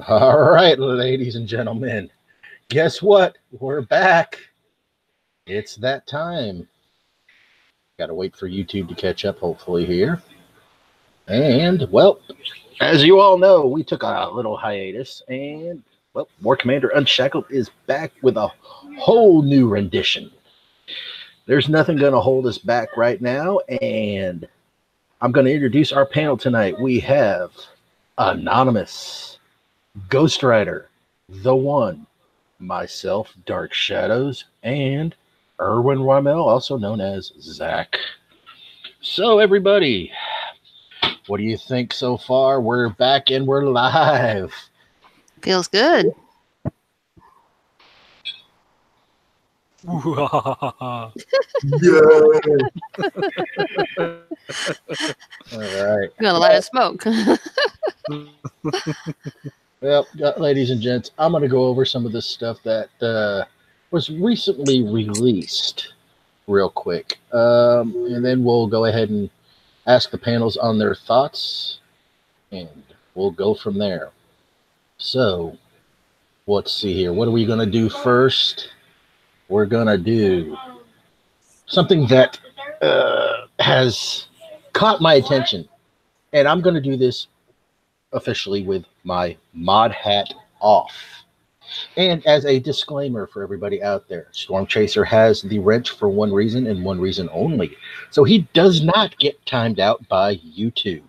All right, ladies and gentlemen, guess what? We're back. It's that time. Got to wait for YouTube to catch up, hopefully, here. And, well, as you all know, we took a little hiatus, and, well, War Commander Unshackled is back with a whole new rendition. There's nothing going to hold us back right now, and I'm going to introduce our panel tonight. We have Anonymous, Ghost Rider, The One, myself, Dark Shadows, and Erwin Rommel, also known as Zach. So, everybody, what do you think so far? We're back and we're live. Feels good. All right. Got a lot of smoke. Well, ladies and gents, I'm going to go over some of the stuff that was recently released real quick. And then we'll go ahead and ask the panels on their thoughts, and we'll go from there. So, let's see here. What are we going to do first? We're going to do something that has caught my attention. And I'm going to do this officially with my mod hat off. And as a disclaimer for everybody out there, Storm Chaser has the wrench for one reason and one reason only. So he does not get timed out by YouTube.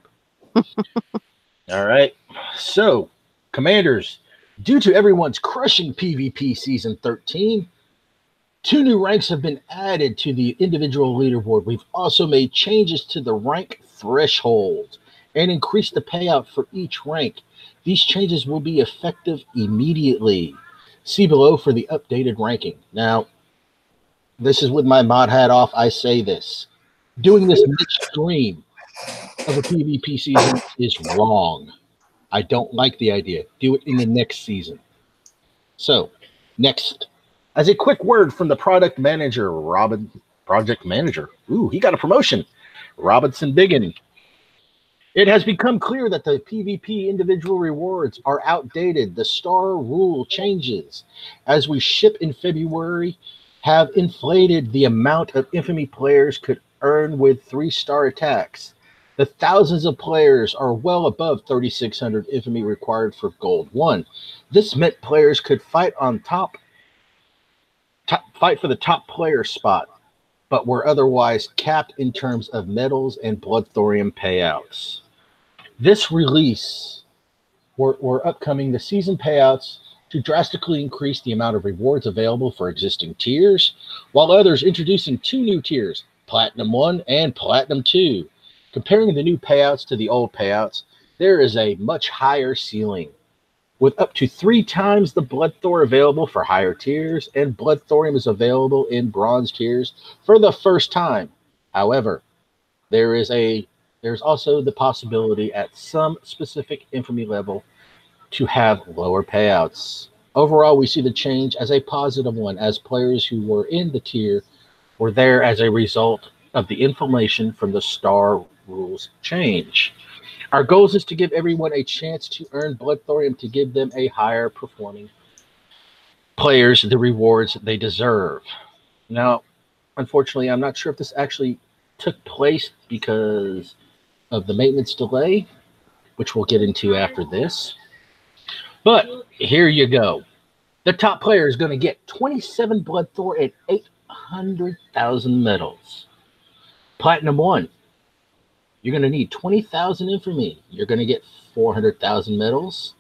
All right. So, Commanders, due to everyone's crushing PvP Season 13, 2 new ranks have been added to the individual leaderboard. We've also made changes to the rank threshold and increased the payout for each rank. These changes will be effective immediately. See below for the updated ranking. Now, this is with my mod hat off. I say this. Doing this midstream of a PvP season is wrong. I don't like the idea. Do it in the next season. So, next. As a quick word from the product manager, project manager. Ooh, he got a promotion. Robinson Biggin. It has become clear that the PvP individual rewards are outdated. The star rule changes as we ship in February have inflated the amount of infamy players could earn with 3-star attacks. The thousands of players are well above 3,600 infamy required for Gold 1. This meant players could fight for the top player spot, but were otherwise capped in terms of medals and blood thorium payouts. This release were upcoming the season payouts to drastically increase the amount of rewards available for existing tiers, while others introducing 2 new tiers, Platinum 1 and Platinum 2. Comparing the new payouts to the old payouts, there is a much higher ceiling, with up to 3 times the blood thor available for higher tiers, and blood thorium is available in bronze tiers for the first time. However, there's also the possibility at some specific infamy level to have lower payouts. Overall, we see the change as a positive one, as players who were in the tier were there as a result of the inflammation from the star rules change. Our goal is to give everyone a chance to earn blood thorium to give them a higher performing players the rewards they deserve. Now, unfortunately, I'm not sure if this actually took place because of the maintenance delay, which we'll get into after this. But here you go. The top player is going to get 27 blood thor and 800,000 medals. Platinum 1, you're going to need 20,000 infamy. You're going to get 400,000 medals,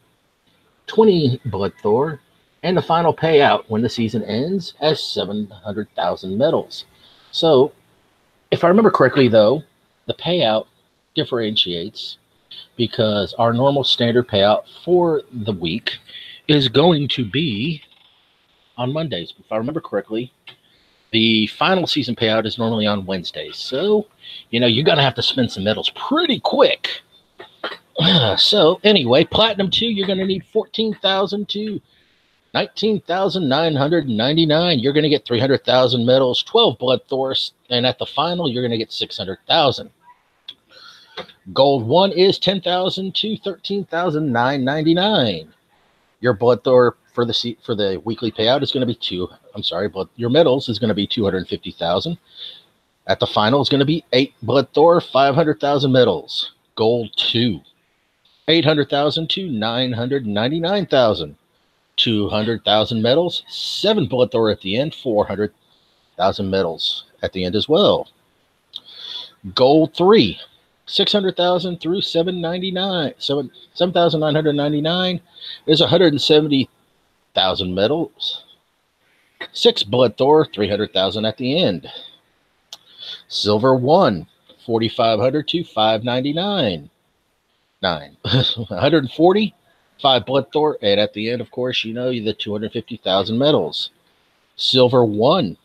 20 blood thor, and the final payout when the season ends as 700,000 medals. So, if I remember correctly, though, the payout differentiates because our normal standard payout for the week is going to be on Mondays. If I remember correctly, the final season payout is normally on Wednesdays. So, you're going to have to spend some medals pretty quick. So, anyway, Platinum 2, you're going to need 14,000 to 19,999. You're going to get 300,000 medals, 12 blood thors, and at the final, you're going to get 600,000. Gold 1 is 10,000 to 13,999. Your blood Thor for the weekly payout is going to be your medals is going to be 250,000. At the final is going to be 8 blood Thor, 500,000 medals. Gold 2, 800,000 to 999,000. 200,000 medals, 7 blood Thor at the end, 400,000 medals at the end as well. Gold 3, 600,000 through 7,999 is 170,000 medals. 6 blood Thor, 300,000 at the end. Silver 1, 4,500 to 599. 140, 5 blood Thor, and at the end, of course, the 250,000 medals. Silver 1,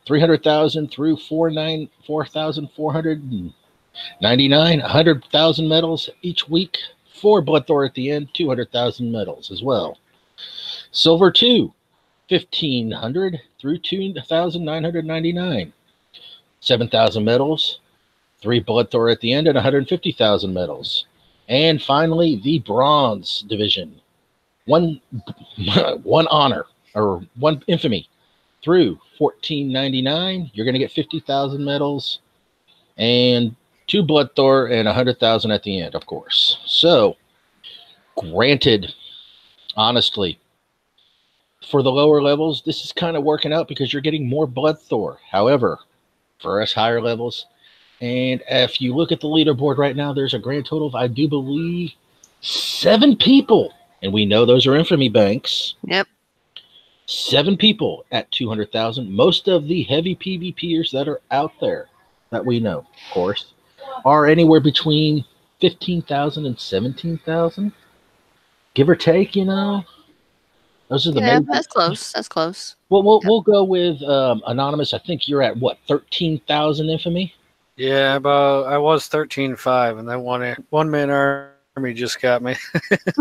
300,000 through 4,499, 100,000 medals each week. 4 blood Thor at the end, 200,000 medals as well. Silver 2, 1,500 through 2,999, 7,000 medals. 3 blood Thor at the end, and 150,000 medals. And finally, the bronze division. One honor, or 1 infamy, through 1499. You're going to get 50,000 medals, and 2 blood Thor, and 100,000 at the end, of course. So, granted, honestly, for the lower levels, this is kind of working out because you're getting more blood Thor. However, for us higher levels, and if you look at the leaderboard right now, there's a grand total of, I do believe, 7 people. And we know those are infamy banks. Yep. 7 people at 200,000. Most of the heavy PvPers that are out there that we know, of course, are anywhere between 15,000 and 17,000. Give or take, Those are the main. That's close. That's close. Well, we'll go with Anonymous. I think you're at, what, 13,000 infamy? Yeah, I was 13.5, and then one-man army just got me.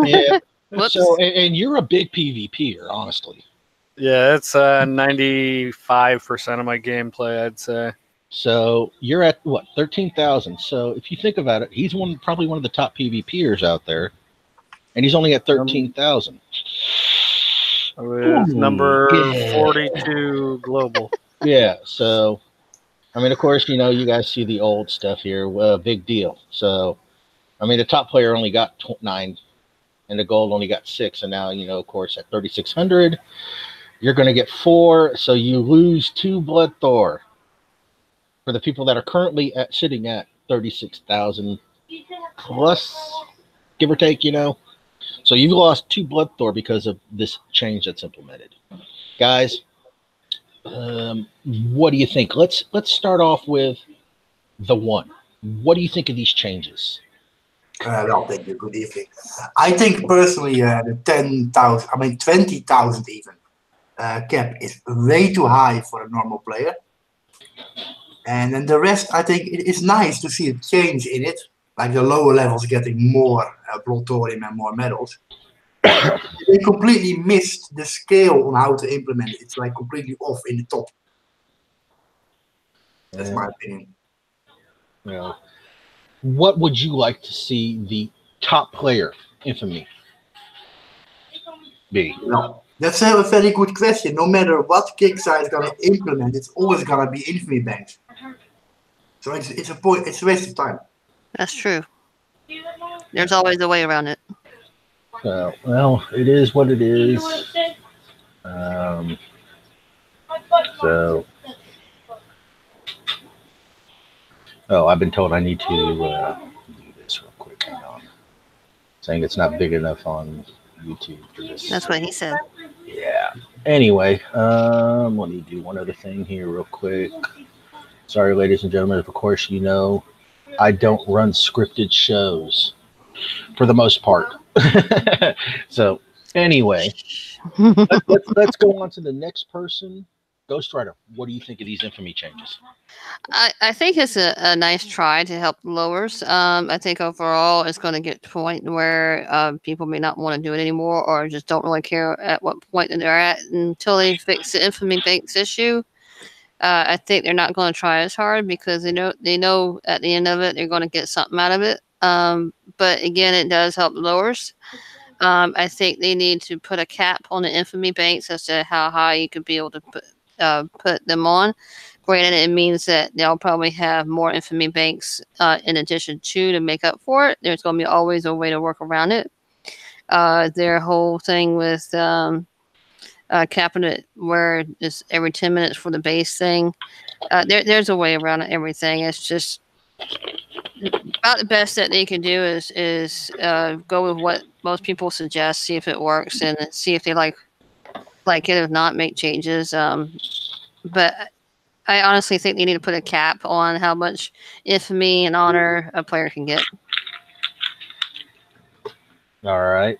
Yeah. So, and you're a big PvPer, honestly. Yeah, it's 95% of my gameplay, I'd say. So you're at, what, 13,000. So if you think about it, he's probably one of the top PvPers out there, and he's only at 13,000. With number 42 global. Yeah, so I mean, of course, you guys see the old stuff here. Well, big deal. So, I mean, the top player only got 9, and the gold only got 6. And now, of course, at 3,600, you're going to get 4. So you lose 2 blood Thor. For the people that are currently sitting at 36,000 plus, give or take, So you've lost 2 blood Thor because of this change that's implemented. Guys, what do you think? Let's start off with the 1. What do you think of these changes? Well, thank you. Good evening. I think personally, the 20,000 even cap is way too high for a normal player. And then the rest, I think it is nice to see a change in it, like the lower levels getting more blood thorium and more medals. They completely missed the scale on how to implement it. It's like completely off in the top. That's my opinion. Yeah. What would you like to see the top player infamy be? No, that's a very good question. No matter what Kickstarter is going to implement, it's always going to be infamy banks. So it's a waste of time. That's true. There's always a way around it. Well, it is what it is. I've been told I need to do this real quick. Hang on. Saying it's not big enough on YouTube for this. That's what he said. Yeah. Anyway, let me do one other thing here real quick. Sorry, ladies and gentlemen. Of course, I don't run scripted shows for the most part. So anyway, let's go on to the next person. Ghost Rider, what do you think of these infamy changes? I think it's a nice try to help the lowers. I think overall it's going to get to a point where people may not want to do it anymore, or just don't really care at what point that they're at until they fix the infamy banks issue. I think they're not going to try as hard because they know at the end of it they're going to get something out of it. But again, it does help the lowers. I think they need to put a cap on the infamy banks as to how high you could be able to put them on. Granted, it means that they'll probably have more infamy banks in addition to make up for it. There's going to be always a way to work around it. Their whole thing with capping it where it's every 10 minutes for the base thing. There's a way around everything. It's just about the best that they can do is go with what most people suggest, see if it works, and see if they like it. If not, make changes. But I honestly think they need to put a cap on how much infamy and honor a player can get. All right.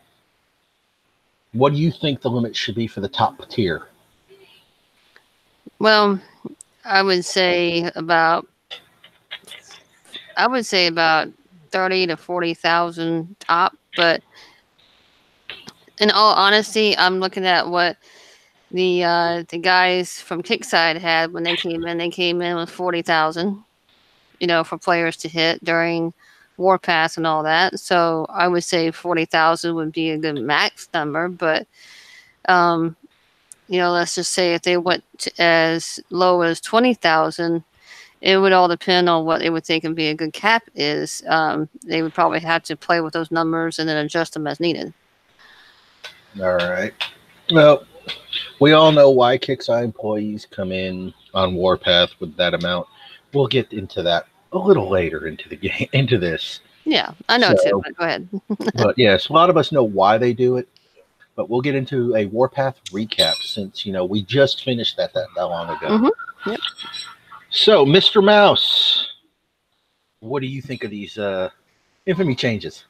What do you think the limit should be for the top tier? Well, I would say about 30 to 40,000 top, but in all honesty, I'm looking at what the guys from Kickside had when they came in. They came in with 40,000, for players to hit during Warpath and all that. So I would say 40,000 would be a good max number, but let's just say if they went as low as 20,000, it would all depend on what they would think would be a good cap is. They would probably have to play with those numbers and then adjust them as needed. All right. Well, we all know why Kickside employees come in on Warpath with that amount. We'll get into that a little later into the game, into this. Yeah, I know too, but go ahead. But yes, a lot of us know why they do it, but we'll get into a Warpath recap since, we just finished that long ago. Mm-hmm. Yep. So, Mr. Mouse, what do you think of these infamy changes?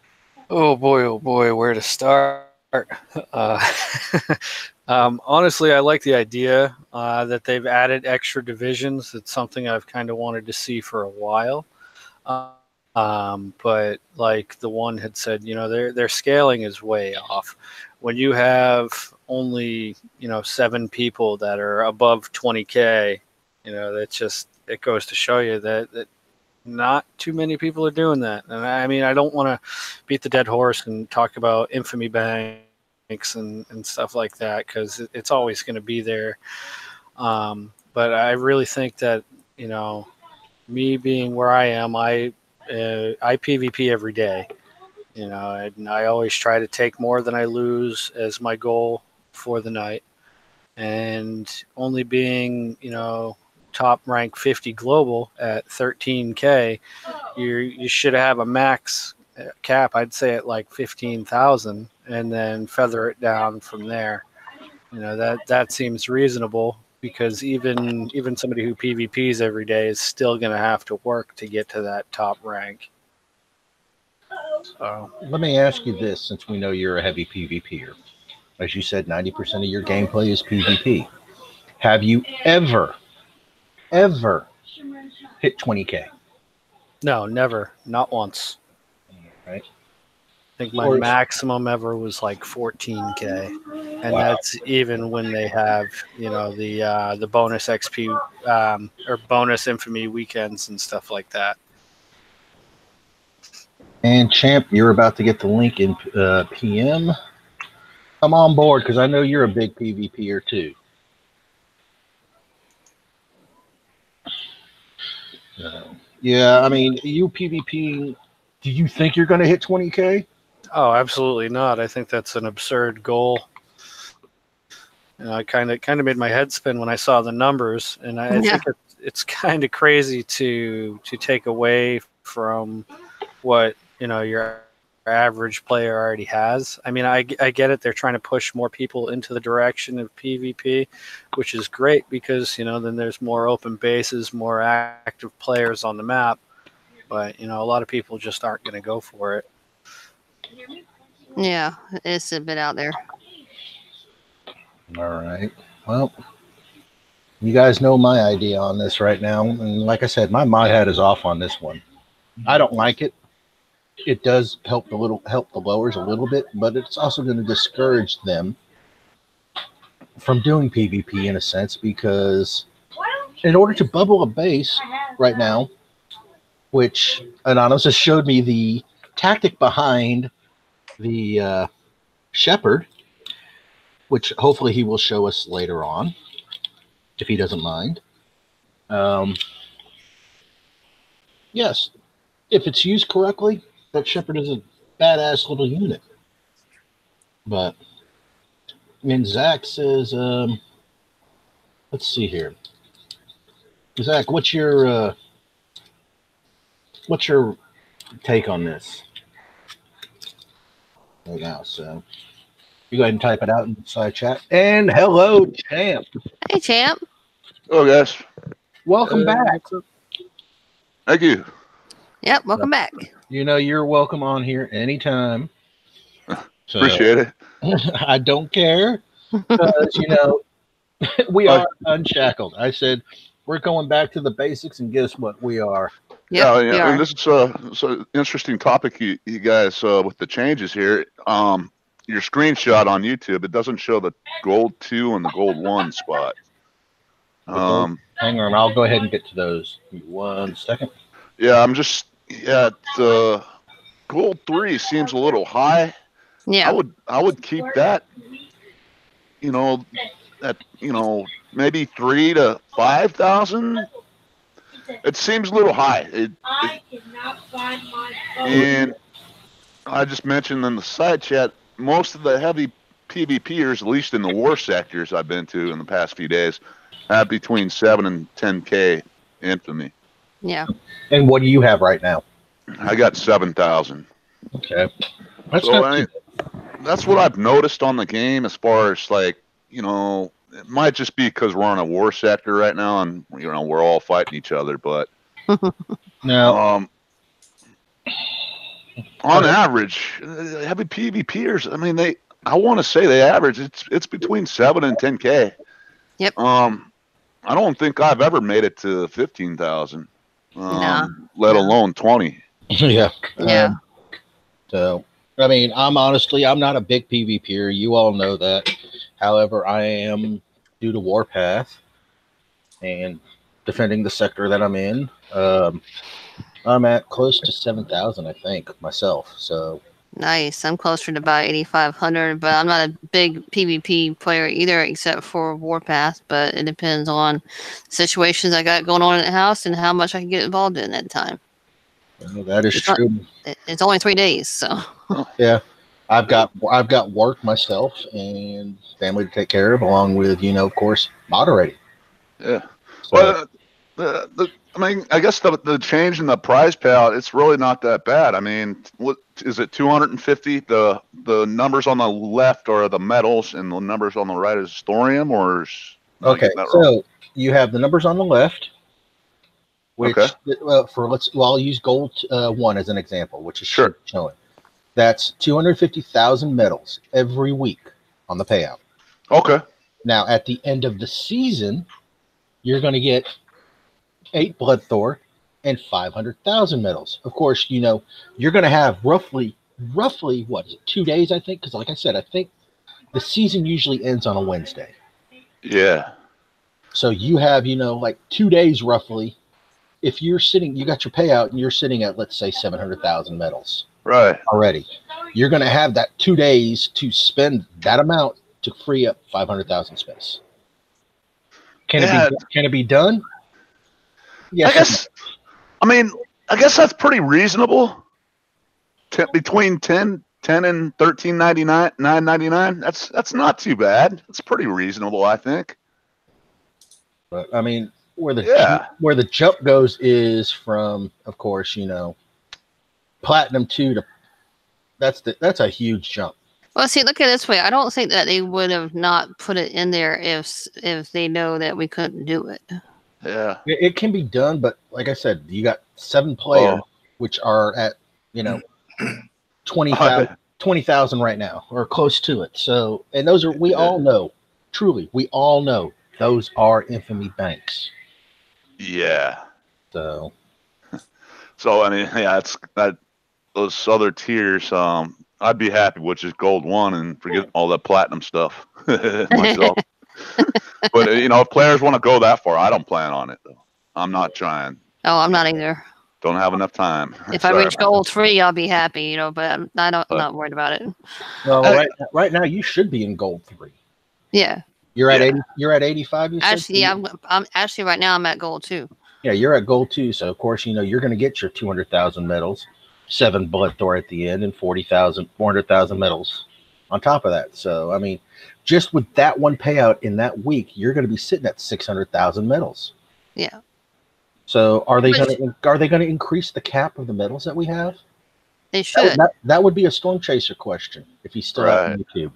Oh boy, where to start? Honestly, I like the idea that they've added extra divisions. It's something I've kind of wanted to see for a while. But like the one had said, their scaling is way off. When you have only 7 people that are above 20K, it goes to show you that not too many people are doing that. And I mean, I don't want to beat the dead horse and talk about infamy banks and stuff like that, because it's always going to be there. But I really think that, me being where I am, I PvP every day, and I always try to take more than I lose as my goal for the night. And only being, top rank 50 global at 13K, you should have a max cap, I'd say at like 15,000, and then feather it down from there. That seems reasonable, because even somebody who PvPs every day is still going to have to work to get to that top rank. So let me ask you this, since we know you're a heavy PvPer. As you said, 90% of your gameplay is PvP. Have you ever hit 20K? No, never. Not once. Right. I think my maximum ever was like 14K, and that's even when they have the bonus XP or bonus infamy weekends and stuff like that. And Champ, you're about to get the link in PM. Come on board, because I know you're a big PvPer too. Yeah, I mean, you PvP, do you think you're going to hit 20K? Oh, absolutely not. I think that's an absurd goal. I kind of made my head spin when I saw the numbers, and I think it's kind of crazy to take away from what your average player already has. I mean, I get it. They're trying to push more people into the direction of PvP, which is great, because then there's more open bases, more active players on the map. But a lot of people just aren't going to go for it. Yeah, it's a bit out there. All right. Well, you guys know my idea on this right now. And like I said, my head is off on this one. I don't like it. It does help the lowers a little bit, but it's also going to discourage them from doing PvP in a sense, because in order to bubble a base right now, which Anonymous just showed me the tactic behind the Shepard, which hopefully he will show us later on, if he doesn't mind. Yes, if it's used correctly, that Shepard is a badass little unit. But, I mean, Zach says, let's see here. Zach, what's your take on this right now? So you go ahead and type it out in the side chat. And hello, Champ. Hey, Champ. Oh, guys. Welcome back. Thank you. Yep, welcome back. You know, you're welcome on here anytime. So, Appreciate it. I don't care because, you know, we are unshackled. I said, we're going back to the basics, and guess what? We are. Yep, we yeah. are. And this is an interesting topic, you guys, with the changes here. Your screenshot on YouTube, it doesn't show the gold 2 and the gold 1 spot. Hang on, I'll go ahead and get to those. Give me 1 second. Yeah, the gold 3 seems a little high. Yeah. I would keep that. Maybe 3,000 to 5,000. It seems a little high. I cannot find my phone. And I just mentioned in the side chat, most of the heavy PvPers, at least in the war sectors I've been to in the past few days, have between 7 and 10K infamy. Yeah. And what do you have right now? I got 7,000. Okay. That's that's what I've noticed on the game as far as, like, it might just be because we're in a war sector right now and, we're all fighting each other. But now, on average, heavy PvPers, I mean, I want to say they average, it's between 7 and 10K. Yep. I don't think I've ever made it to 15,000, Nah. let alone 20. yeah. Yeah. So, I mean, I'm not a big PvPer. You all know that. However, I am, due to Warpath and defending the sector that I'm in, I'm at close to 7,000, I think, myself. So Nice. I'm closer to about 8,500, but I'm not a big PvP player either, except for Warpath. But it depends on situations I got going on in the house and how much I can get involved in at the time. that is true. It's only 3 days, so. Yeah. I've got work myself and family to take care of, along with, of course, moderating. Yeah. So, Well, I guess the change in the prize payout, it's really not that bad. I mean, what is it, 250? The numbers on the left are the medals, and the numbers on the right is thorium, or okay, so you have the numbers on the left, which I'll use gold 1 as an example, which is showing. That's 250,000 medals every week on the payout. Okay. Now, at the end of the season, you're going to get 8 Blood Thor and 500,000 medals. Of course, you're going to have roughly, what is it, 2 days, I think? Because like I said, I think the season usually ends on a Wednesday. Yeah. So you have, like 2 days roughly. If you got your payout and you're sitting at, let's say, 700,000 medals. Right. Already. You're going to have that 2 days to spend that amount to free up 500,000 space. Can it be done? Yes. I guess that's pretty reasonable. Between 10 and 13.99, 9.99. That's not too bad. It's pretty reasonable, I think. But I mean, where the jump goes is from, of course, Platinum 2 to that's a huge jump. Well, see, look at it this way. I don't think that they would have not put it in there if they know that we couldn't do it. Yeah. It can be done, but like I said, you got 7 players, which are at, 20,000 right now, or close to it. So, and those are, we all know, truly, we all know those are infamy banks. Yeah. So I mean, yeah, those other tiers, I'd be happy with just gold 1 and forget all that platinum stuff myself. But if players want to go that far, I don't plan on it though. I'm not trying. Oh, I'm not either. Don't have enough time. If I reach goal 3, I'll be happy, you know. But I'm not worried about it. Well, right now you should be in gold 3. Yeah. You're at 80. You're at 85. You said? Actually, yeah, I'm actually right now I'm at goal 2. Yeah, you're at gold 2. So of course, you know you're going to get your 200,000 medals, 7 blood Thor at the end, and 400,000 medals on top of that. So I mean, just with that one payout in that week, you're going to be sitting at 600,000 medals. Yeah. So are they going to increase the cap of the medals that we have? They should. That would be a Storm Chaser question if he's still out on YouTube.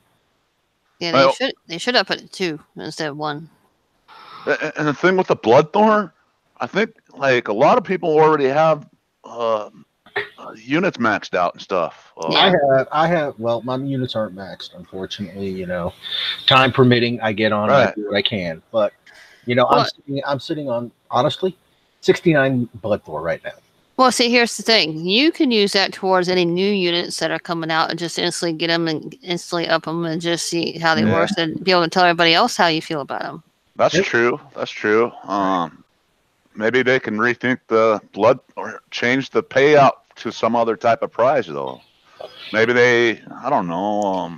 Yeah, they should have put it 2 instead of 1. And the thing with the Bloodthorn, I think like a lot of people already have units maxed out and stuff. I have. Well, my units aren't maxed, unfortunately. You know, time permitting, I get on. I do what I can, but you know, I'm sitting on honestly 69 Blood Thor right now. Well, see, here's the thing. You can use that towards any new units that are coming out and just instantly get them and instantly up them and just see how they work and be able to tell everybody else how you feel about them. That's true. That's true. Maybe they can rethink the blood or change the payout to some other type of prize, though. Maybe I don't know.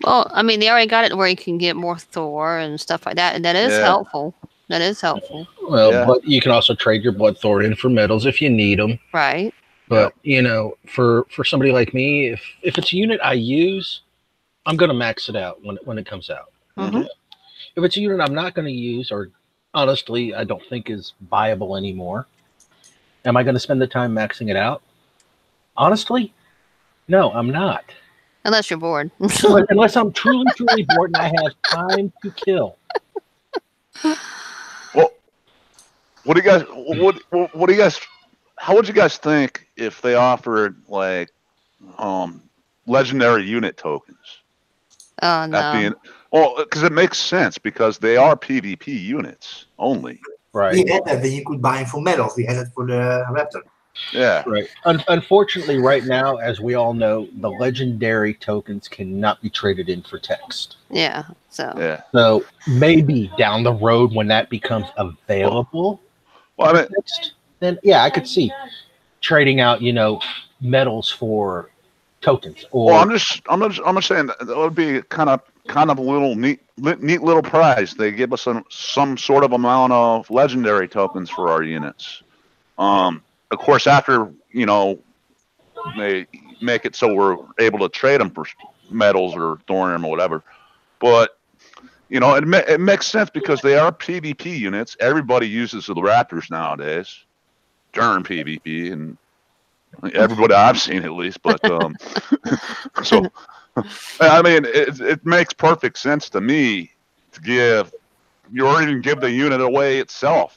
Well, I mean, they already got it where you can get more Thor and stuff like that, and that is helpful. That is helpful. Well, but you can also trade your blood Thor in for medals if you need them. Right. But, you know, for somebody like me, if it's a unit I use, I'm going to max it out when it comes out. Mm-hmm. If it's a unit I'm not going to use or honestly I don't think is viable anymore, am I going to spend the time maxing it out? Honestly, no, I'm not. Unless you're bored. Unless I'm truly bored and I have time to kill. Well, what do you guys? How would you guys think if they offered like legendary unit tokens? Oh no. Well, because it makes sense because they are PvP units only. Right. We had that you could buy them for medals. We had it for the Raptor. Yeah. Right. Unfortunately, right now, as we all know, the legendary tokens cannot be traded in for text. Yeah. So maybe down the road when that becomes available, text, then yeah, I could see trading out, you know, medals for tokens. Or I'm just saying that would be kind of a little neat little prize. They give us some sort of amount of legendary tokens for our units. Of course, after, you know, they make it so we're able to trade them for medals or thorium or whatever. But, you know, it makes sense because they are PvP units. Everybody uses the Raptors nowadays during PvP, and everybody I've seen at least. But so, I mean, it makes perfect sense to me to give the unit away itself.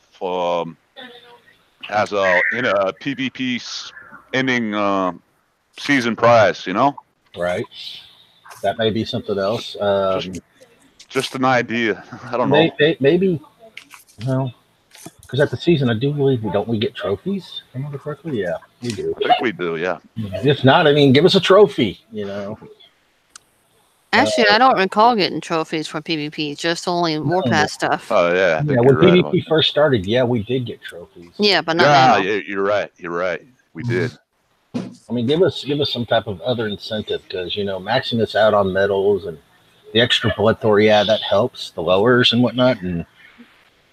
As a PvP ending season prize, you know? Right. That may be something else. Just an idea. I don't know. Maybe, well, because at the season, I do believe we get trophies. If I remember correctly? Yeah, we do. I think we do, yeah. If not, I mean, give us a trophy, you know? Actually, I don't recall getting trophies for PvP, just only Warpath stuff. Oh, yeah. Yeah, when PvP first started, yeah, we did get trophies. Yeah, but not now. Yeah, you're right. We did. I mean, give us some type of other incentive because, you know, maxing us out on medals and the extra blood Thor, yeah, that helps. The lowers and whatnot and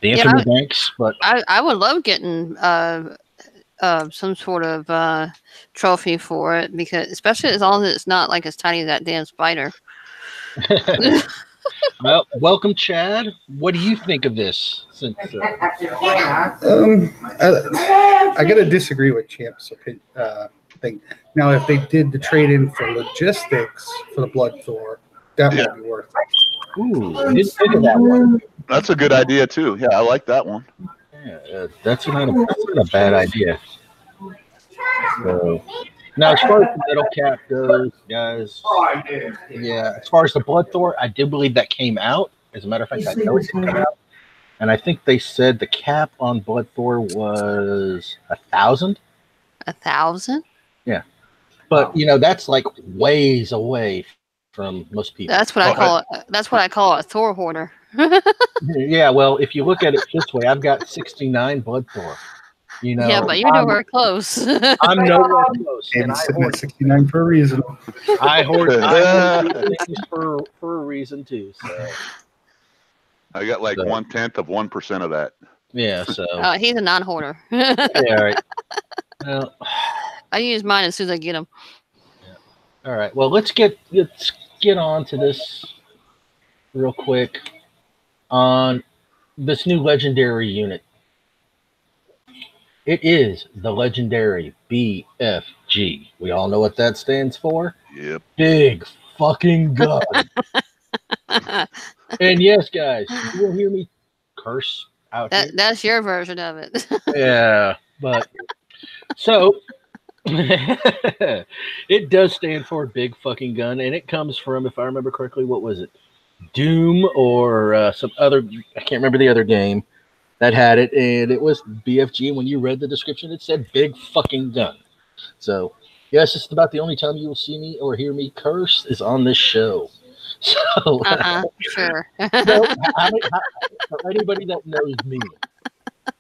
the infamy banks. But I would love getting some sort of trophy for it because, especially as long as it's not like as tiny as that damn spider. Well, welcome, Chad. What do you think of this? Since, I gotta disagree with Champ's thing. Now, if they did the trade-in for logistics for the Blood Thor, that would be worth it. Ooh, I didn't think of that one. That's a good idea too. Yeah, I like that one. Yeah, that's not a bad idea. So, now, as far as the medal cap goes, guys, yeah, as far as the Blood Thor, I do believe that came out. As a matter of fact, I know it came out. And I think they said the cap on Blood Thor was 1,000. 1,000? Yeah. But, you know, that's like ways away from most people. That's what I call it. That's what I call a Thor hoarder. Yeah, well, if you look at it this way, I've got 69 Blood Thor. You know, Yeah, but you're nowhere close. I'm nowhere close. And And it's I sitting at hoard, 69 for a reason. I hoard these things for a reason too. So I got like So- 1/10 of 1% of that. yeah, so He's a non-hoarder. yeah, all right. Well, I use mine as soon as I get them. all right. Well, let's get on to this real quick on this new legendary unit. It is the legendary BFG. We all know what that stands for. Yep. Big fucking gun. And yes, guys, you will hear me curse out here. That's your version of it. Yeah, but so it does stand for big fucking gun, and it comes from, if I remember correctly, what was it? Doom or some other, I can't remember the other game that had it, and it was BFG. And when you read the description, it said big fucking gun. So, yes, it's about the only time you will see me or hear me curse is on this show. So, Sure. so for anybody that knows me,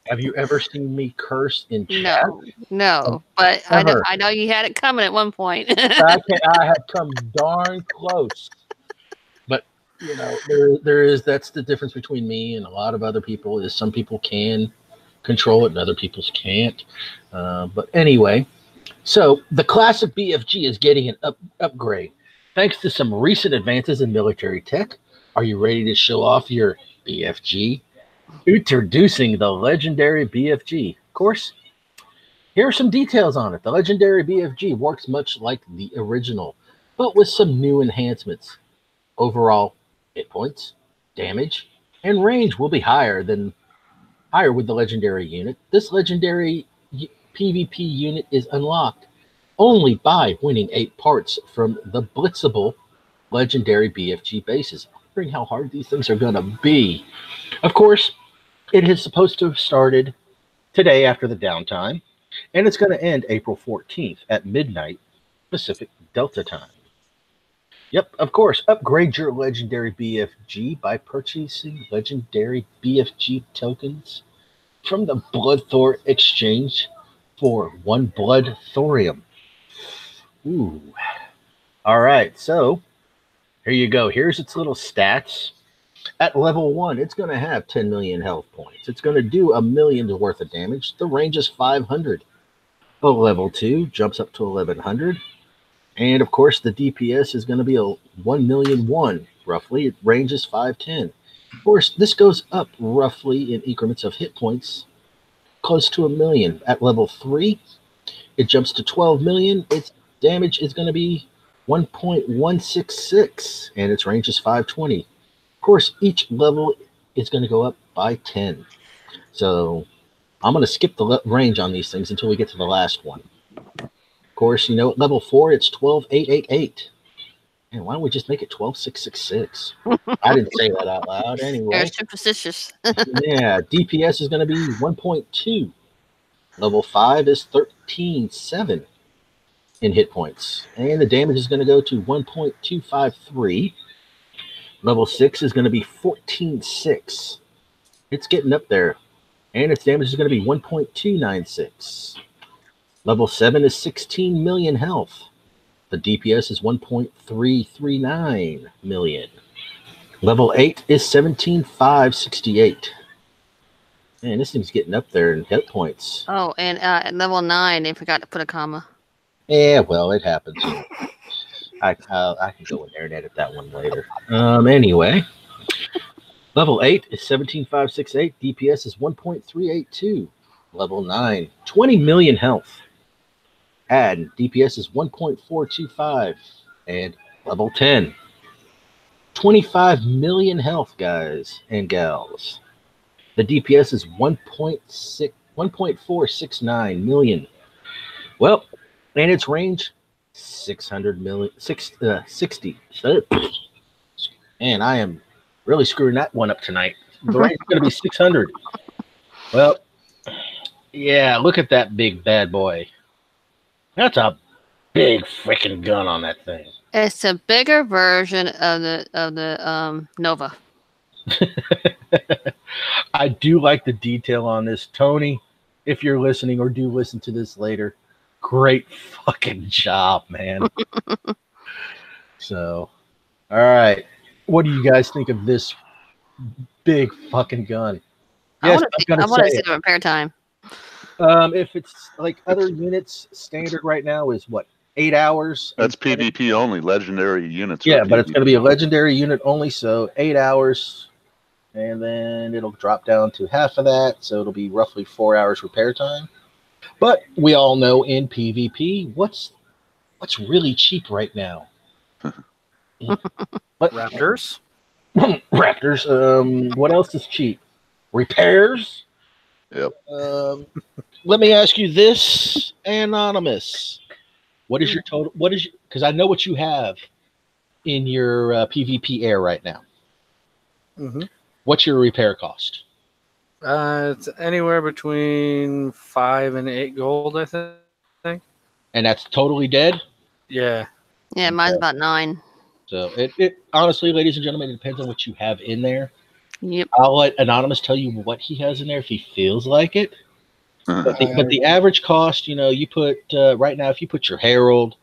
have you ever seen me curse in chat? No, but Ever. I know you had it coming at one point. I have come darn close. But, you know, that's the difference between me and a lot of other people is some people can control it and other people can't. But anyway, so the classic BFG is getting an upgrade. Thanks to some recent advances in military tech. Are you ready to show off your BFG? Introducing the legendary BFG. Of course, here are some details on it. The legendary BFG works much like the original, but with some new enhancements. Overall, hit points, damage, and range will be higher with the legendary unit. This legendary PvP unit is unlocked only by winning 8 parts from the blitzable legendary BFG bases. I'm wondering how hard these things are going to be. Of course, it is supposed to have started today after the downtime, and it's going to end April 14th at midnight Pacific Delta time. Yep, of course, upgrade your legendary BFG by purchasing legendary BFG tokens from the Blood Thor exchange for 1 Blood Thorium. Ooh. All right, so here you go. Here's its little stats. At level 1, it's going to have 10 million health points. It's going to do 1 million worth of damage. The range is 500. Oh, level 2 jumps up to 1100. And of course, the DPS is going to be a 1,000,001 roughly. It ranges 510. Of course, this goes up roughly in increments of hit points, close to 1 million. At level 3, it jumps to 12 million. Its damage is going to be 1.166, and its range is 520. Of course, each level is going to go up by 10. So I'm going to skip the range on these things until we get to the last one. Of course, you know, at level 4, it's 12,888. And why don't we just make it 12,666? I didn't say that out loud anyway. You're superstitious. Yeah, DPS is going to be 1.2. Level 5 is 13.7 in hit points. And the damage is going to go to 1.253. Level 6 is going to be 14.6. It's getting up there. And its damage is going to be 1.296. Level 7 is 16 million health. The DPS is 1.339 million. Level 8 is 17,568. Man, this thing's getting up there in hit points. Oh, and at level 9, they forgot to put a comma. Yeah, well, it happens. I can go in there and edit that one later. Anyway, level 8 is 17,568. DPS is 1.382. Level 9, 20 million health. And DPS is 1.425. And level 10, 25 million health, guys and gals. The DPS is 1.469 million. Well, and its range 60. And I am really screwing that one up tonight. The range is going to be 600. Well, yeah, look at that big bad boy. That's a big freaking gun on that thing. It's a bigger version of the Nova. I do like the detail on this. Tony, if you're listening or do listen to this later, great fucking job, man. So, all right. What do you guys think of this big fucking gun? Yes, I want to see the repair time. If it's like other units, standard right now is what, 8 hours? That's PvP only. Legendary units. Yeah, but it's going to be a legendary unit only, so 8 hours, and then it'll drop down to half of that, so it'll be roughly 4 hours repair time. But we all know in PvP, what's really cheap right now? Raptors. Raptors. What else is cheap? Repairs. Yep. Let me ask you this, Anonymous. What is your total? Because I know what you have in your PvP air right now. Mm-hmm. What's your repair cost? It's anywhere between 5 and 8 gold, I think. And that's totally dead? Yeah. Yeah, mine's about 9. So it honestly, ladies and gentlemen, it depends on what you have in there. Yep. I'll let Anonymous tell you what he has in there if he feels like it. But the average cost, you put right now, if you put your Herald,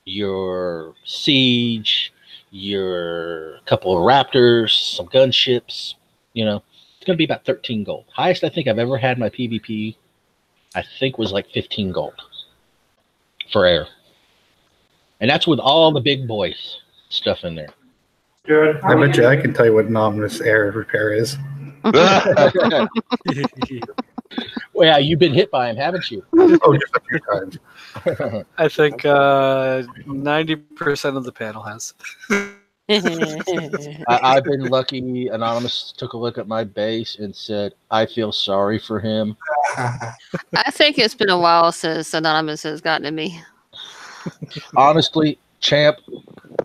your Siege, your couple of Raptors, some gunships, it's going to be about 13 gold. Highest I think I've ever had in my PvP, I think, was like 15 gold for air. And that's with all the big boys stuff in there. Good. I bet you I can tell you what anonymous air repair is. Well, yeah, you've been hit by him, haven't you? Oh, just a few times. I think 90% of the panel has. I've been lucky. Anonymous took a look at my base and said, I feel sorry for him. I think it's been a while since Anonymous has gotten to me. Honestly, champ,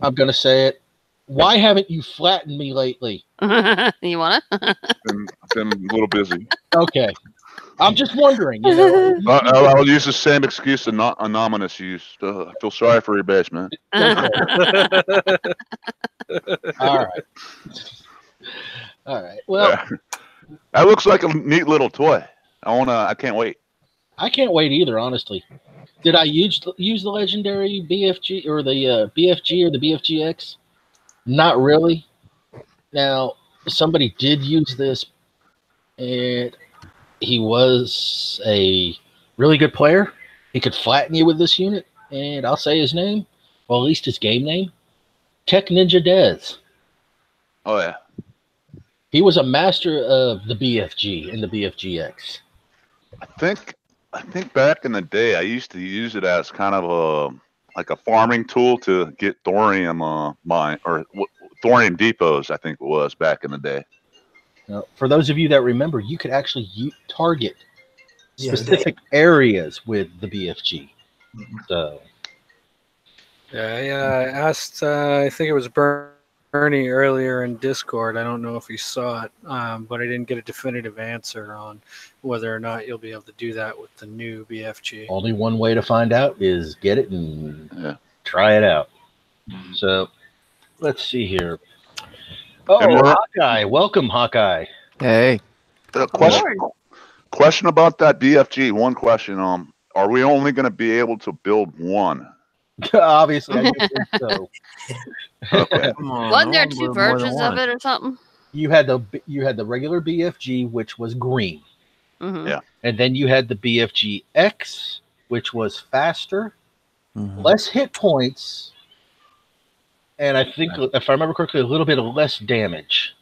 I'm going to say it. Why haven't you flattened me lately? You want to? Been a little busy. Okay. I'm just wondering. I'll use the same excuse Anonymous used. I feel sorry for your base, man. All right. All right. Well, that looks like a neat little toy. I can't wait. I can't wait either, honestly. Did I use the legendary BFG or the BFG or the BFGX? Not really. Now, somebody did use this, and he was a really good player. He could flatten you with this unit, and I'll say his name, well, at least his game name, Tech Ninja Dez. Oh, yeah. He was a master of the BFG and the BFGX. I think back in the day, I used to use it as kind of a farming tool to get thorium mine or thorium depots. I think it was back in the day. Now, for those of you that remember, you could actually target specific areas with the BFG. So, yeah, I asked. I think it was Bernie earlier in Discord. I don't know if he saw it, but I didn't get a definitive answer on whether or not you'll be able to do that with the new BFG. Only one way to find out is get it and try it out. So, let's see here. Oh, Hawkeye. Welcome, Hawkeye. Hey. Question about that BFG. One question. Are we only going to be able to build one? Obviously, I think so. Okay. Wasn't there 2 versions of it or something? You had the regular BFG, which was green. Mm-hmm. Yeah. And then you had the BFG X, which was faster, less hit points, and I think, if I remember correctly, a little bit of less damage.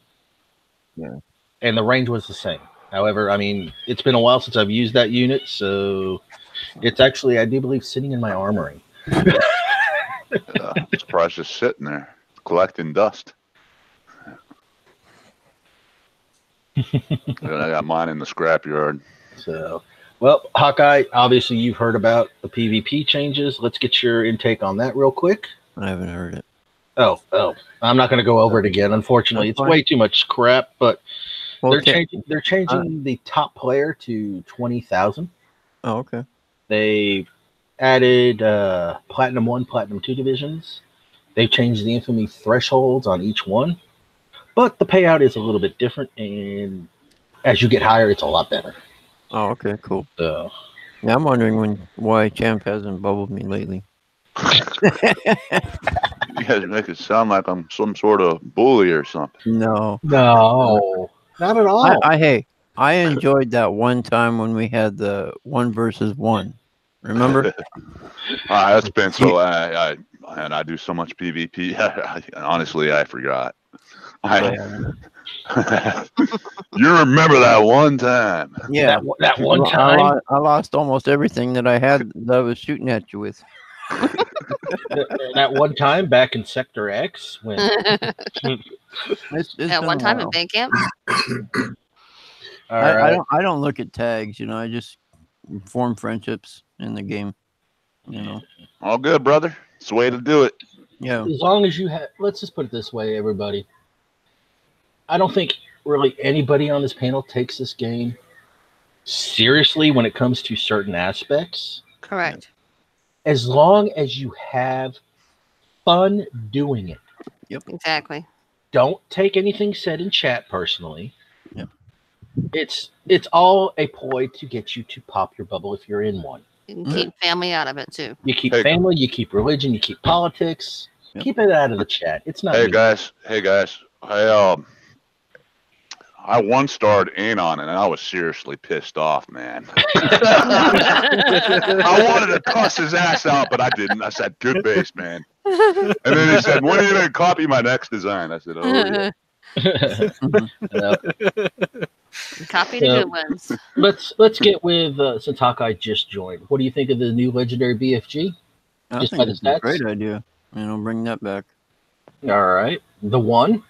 Yeah. And the range was the same. However, I mean, it's been a while since I've used that unit, so it's actually, I do believe, sitting in my armory. I'm surprised it's sitting there collecting dust. I got mine in the scrapyard. So, well, Hawkeye, obviously you've heard about the PvP changes. Let's get your intake on that real quick. I haven't heard it. Oh, I'm not going to go over it again. Unfortunately, it's way too much crap. But they're changing the top player to 20,000. Oh, okay. They added Platinum 1, Platinum 2 divisions. They've changed the infamy thresholds on each one. But the payout is a little bit different, and as you get higher, it's a lot better. Oh, okay, cool. So Yeah, I'm wondering why Champ hasn't bubbled me lately. You guys make it sound like I'm some sort of bully or something. No, no, not at all. I enjoyed that one time when we had the 1 versus 1. Remember? That's been so. I do so much PvP. Honestly, I forgot. You remember that one time? Yeah, that one time. I lost almost everything that I had that I was shooting at you with. That one time back in Sector X when It's At been one a time while. at band camp. all right. I don't look at tags. I just form friendships in the game. All good, brother. It's the way to do it. Yeah. As long as you have, let's just put it this way, everybody. I don't think really anybody on this panel takes this game seriously when it comes to certain aspects. Correct. As long as you have fun doing it. Yep. Exactly. Don't take anything said in chat personally. Yep. It's all a ploy to get you to pop your bubble if you're in one. You can keep family out of it too. You keep family, you keep religion, you keep politics. Yep. Keep it out of the chat. It's not. Hey guys. I once starred in on it, and I was seriously pissed off, man. I wanted to cuss his ass out, but I didn't. I said, "Good base, man." And then he said, "When are you going to copy my next design?" I said, "Oh yeah." Copy the good ones. Let's get with since Hawkeye just joined. What do you think of the new legendary BFG? I Just think by the it's a stats? great idea. Bring that back. All right, the one.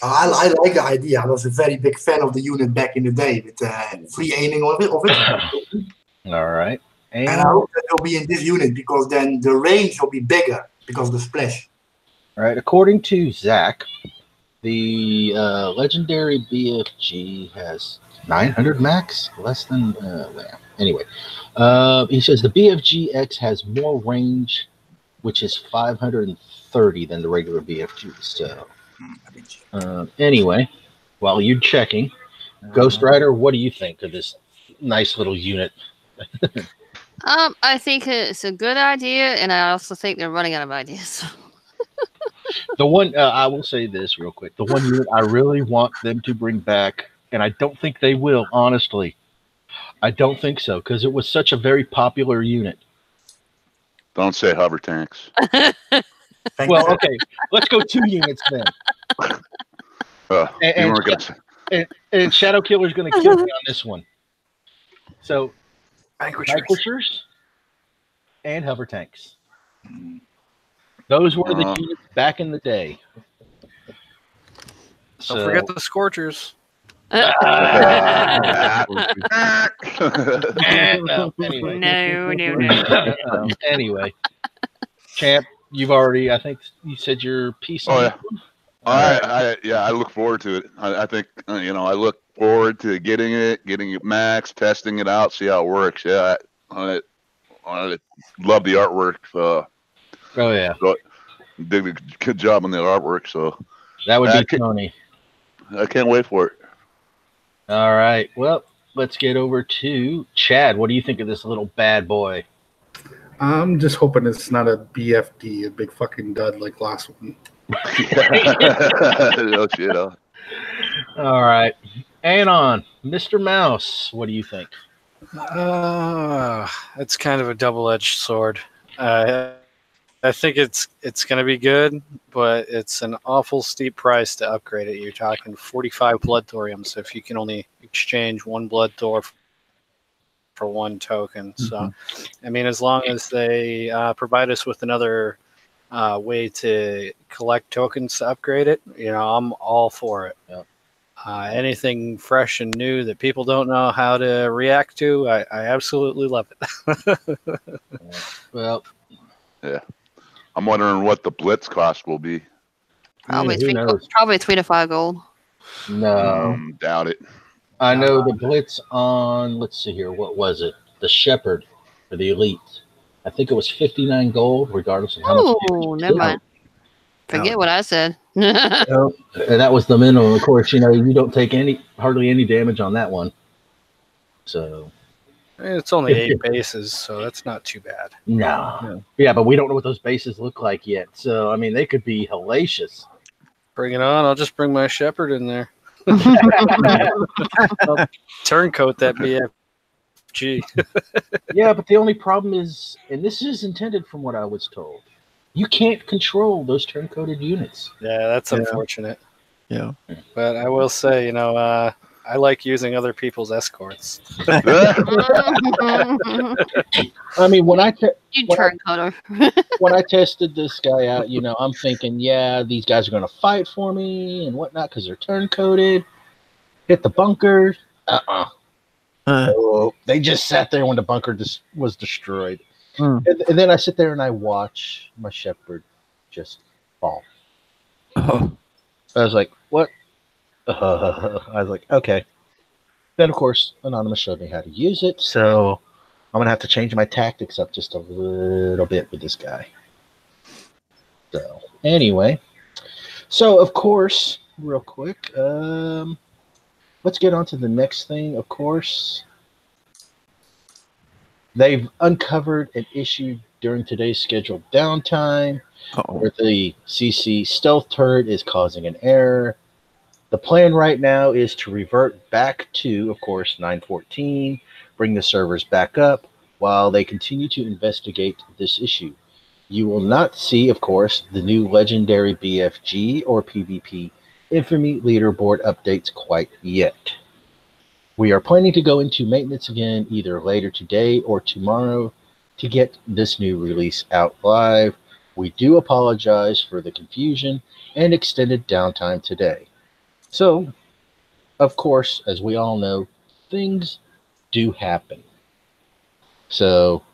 I like the idea. I was a very big fan of the unit back in the day with free aiming of it. All right, and I hope that it'll be in this unit because then the range will be bigger because of the splash. All right, according to Zach, the legendary BFG has 900 max, less than anyway. He says the BFG X has more range, which is 530 than the regular BFG. So anyway, while you're checking, Ghost Rider, what do you think of this nice little unit? I think it's a good idea, and I also think they're running out of ideas. The one I will say this real quick. The one unit I really want them to bring back, and I don't think they will, honestly. I don't think so, because it was such a very popular unit. Don't say hover tanks. Well, okay, let's go 2 units then. And Shadow Killer's going to kill me on this one. So, Vanquishers and hover tanks. Those were the units back in the day. Don't forget the Scorchers. Anyway. No. Anyway, Champ, you've already, I think you said your piece on yeah. I look forward to it. I think, I look forward to getting it max, testing it out, see how it works. Yeah, I love the artwork. Oh yeah, so, did a good job on the artwork. So that would be Tony. I can't wait for it. All right, well, let's get over to Chad. What do you think of this little bad boy? I'm just hoping it's not a BFD, a big fucking dud like last one. No shit. All right, Anon, Mr. Mouse, what do you think? It's kind of a double-edged sword. I think it's going to be good, but it's an awful steep price to upgrade it. You're talking 45 blood thoriums if you can only exchange 1 blood thor for 1 token. So, I mean, as long as they provide us with another way to collect tokens to upgrade it, I'm all for it. Yep. Anything fresh and new that people don't know how to react to, I absolutely love it. Well, yeah. I'm wondering what the blitz cost will be. Probably 3 to 5 gold. No, doubt it. I know the blitz on. Let's see here. What was it? The Shepherd for the elite. I think it was 59 gold, regardless of how much. Oh, never mind. Forget what I said. That was the minimum. Of course, you don't take hardly any damage on that one. So It's only 8 bases, so that's not too bad. no. Yeah, but we don't know what those bases look like yet. So I mean, they could be hellacious. Bring it on. I'll just bring my Shepherd in there. Turncoat that BFG. Yeah, but the only problem is, and this is intended from what I was told, you can't control those turn-coded units. Yeah, that's unfortunate. Yeah. But I will say, I like using other people's escorts. I mean, when I when I tested this guy out, I'm thinking, yeah, these guys are going to fight for me and whatnot because they're turn-coded. Hit the bunker. So they just sat there when the bunker was destroyed. And then I sit there and I watch my Shepherd just fall. Oh. I was like, what? I was like, okay. Then, of course, Anonymous showed me how to use it, so I'm going to have to change my tactics up just a little bit with this guy. So, anyway. So, of course, real quick, let's get on to the next thing, of course. They've uncovered an issue during today's scheduled downtime where the CC stealth turret is causing an error. The plan right now is to revert back to, of course, 9.14, bring the servers back up while they continue to investigate this issue. You will not see, of course, the new legendary BFG or PvP Infamy leaderboard updates quite yet. We are planning to go into maintenance again either later today or tomorrow to get this new release out live. We do apologize for the confusion and extended downtime today. So, of course, as we all know, things do happen. So,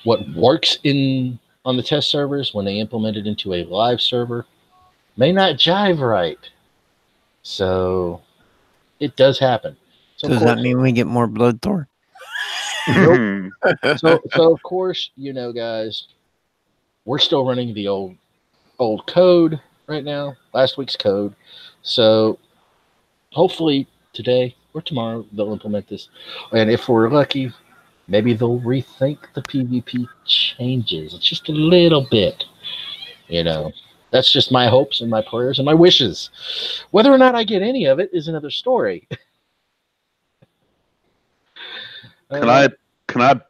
what works on the test servers when they implement it into a live server may not jive right. So, it does happen. So Does that mean we get more Bloodthorn? Nope. So of course, guys, we're still running the old code right now, last week's code. So hopefully today or tomorrow they'll implement this. And if we're lucky, maybe they'll rethink the PvP changes. It's just a little bit, That's just my hopes and my prayers and my wishes. Whether or not I get any of it is another story. Can I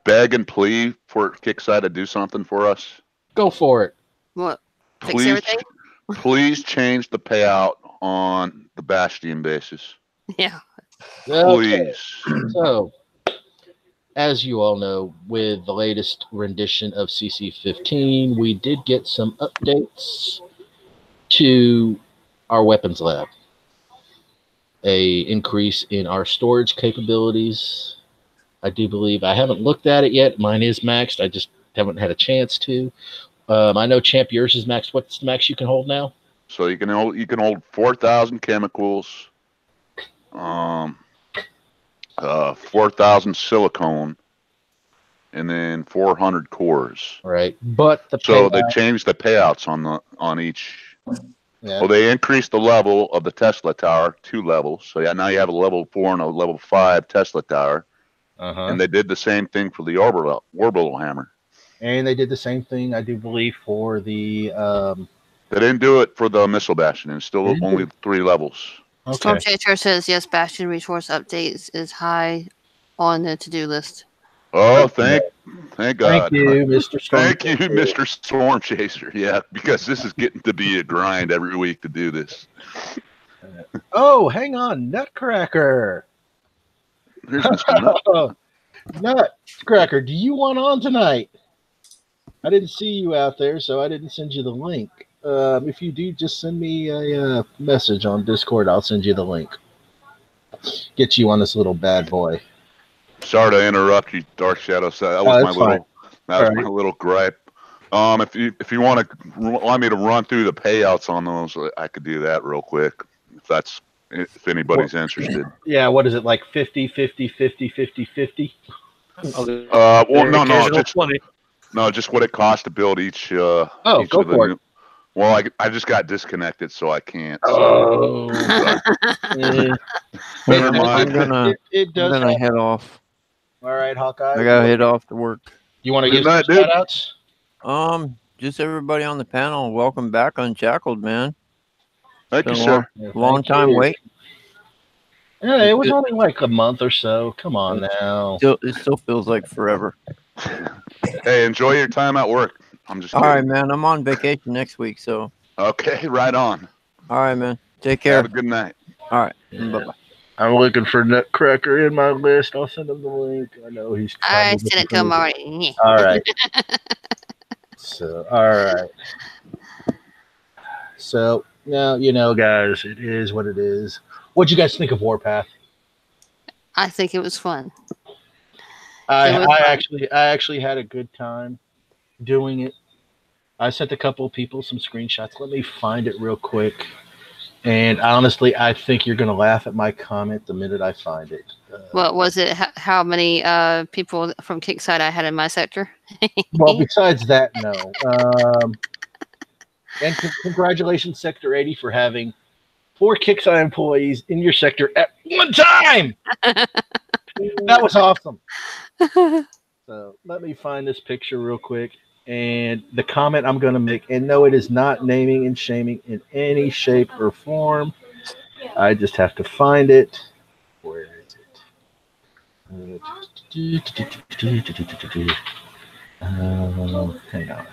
beg and plead for Kickside to do something for us? Go for it. What? Fix Please, everything? please change the payout on the Bastion bases. Yeah. Please. Okay. So, as you all know, with the latest rendition of CC15, we did get some updates to our weapons lab. A increase in our storage capabilities. I do believe, I haven't looked at it yet. Mine is maxed. I just haven't had a chance to. I know Champ, yours is maxed. What's the max you can hold now? So you can hold 4,000 chemicals, 4,000 silicone, and then 400 cores. Right, but they changed the payouts on each. Yeah. Well, they increased the level of the Tesla tower 2 levels. So now you have a level 4 and a level 5 Tesla tower. And they did the same thing for the orbital hammer. And they did the same thing, I do believe, for the... They didn't do it for the missile bastion. It's still only 3 levels. Okay. Storm Chaser says, yes, Bastion resource updates is high on the to-do list. Oh, thank God. Thank you, Mr. Storm Thank you, Mr. Storm Chaser. Yeah, because this is getting to be a grind every week to do this. Oh, hang on, Nutcracker. Here's Mr. Nutcracker, do you want on tonight? I didn't see you out there, so I didn't send you the link. If you do, just send me a message on Discord. I'll send you the link. Get you on this little bad boy. Sorry to interrupt you, Dark Shadow. That was my little gripe. If you want me to run through the payouts on those, I could do that real quick. If anybody's interested. Yeah, what is it, like 50, 50, 50, 50, 50? Just what it costs to build each. Go for it. Well, I just got disconnected, so I can't. Never mind. I'm gonna head off. All right, Hawkeye. I gotta head off to work. You want to Good give some night, dude. shout outs? Just everybody on the panel, welcome back, Unshackled, man. Thank you, Been a sir. long Thank time you. waiting. Yeah, it was only like a month or so. Come on now. It still feels like forever. Hey, enjoy your time at work. I'm just All kidding. right, man. I'm on vacation next week, so. Okay, right on. All right, man. Take care. Have a good night. All right. Yeah. Bye bye. I'm looking for Nutcracker in my list. I'll send him the link. I know he's. I probably sent it looking to him for- already. All right. So, all right. So now guys, it is what it is. What'd you guys think of Warpath? I think it was fun. I It was fun. actually had a good time doing it. I sent a couple of people some screenshots. Let me find it real quick. And honestly, I think you're gonna laugh at my comment the minute I find it. What was it? How many people from Kickside I had in my sector? Well, besides that, no. And congratulations, Sector 80, for having 4 Kickside employees in your sector at one time. That was awesome. So let me find this picture real quick. And the comment I'm going to make, and no, it is not naming and shaming in any shape or form. I just have to find it. Where is it? Hang on.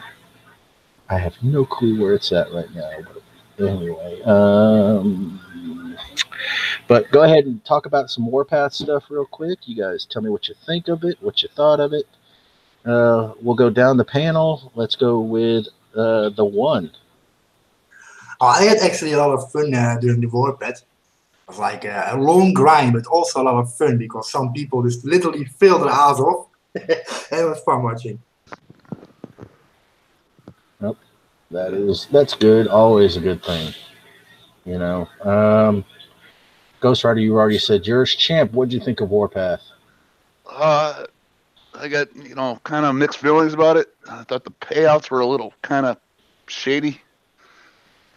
I have no clue where it's at right now. But anyway, but go ahead and talk about some Warpath stuff real quick. You guys tell me what you think of it, what you thought of it. We'll go down the panel. Let's go with the one. I had actually a lot of fun during the Warpath. It was like a long grind, but also a lot of fun because some people just literally failed their ass off. It was fun watching. Nope. That's good. Always a good thing. Ghost Rider, you already said yours. Champ, what'd you think of Warpath? I got, kind of mixed feelings about it. I thought the payouts were a little kind of shady.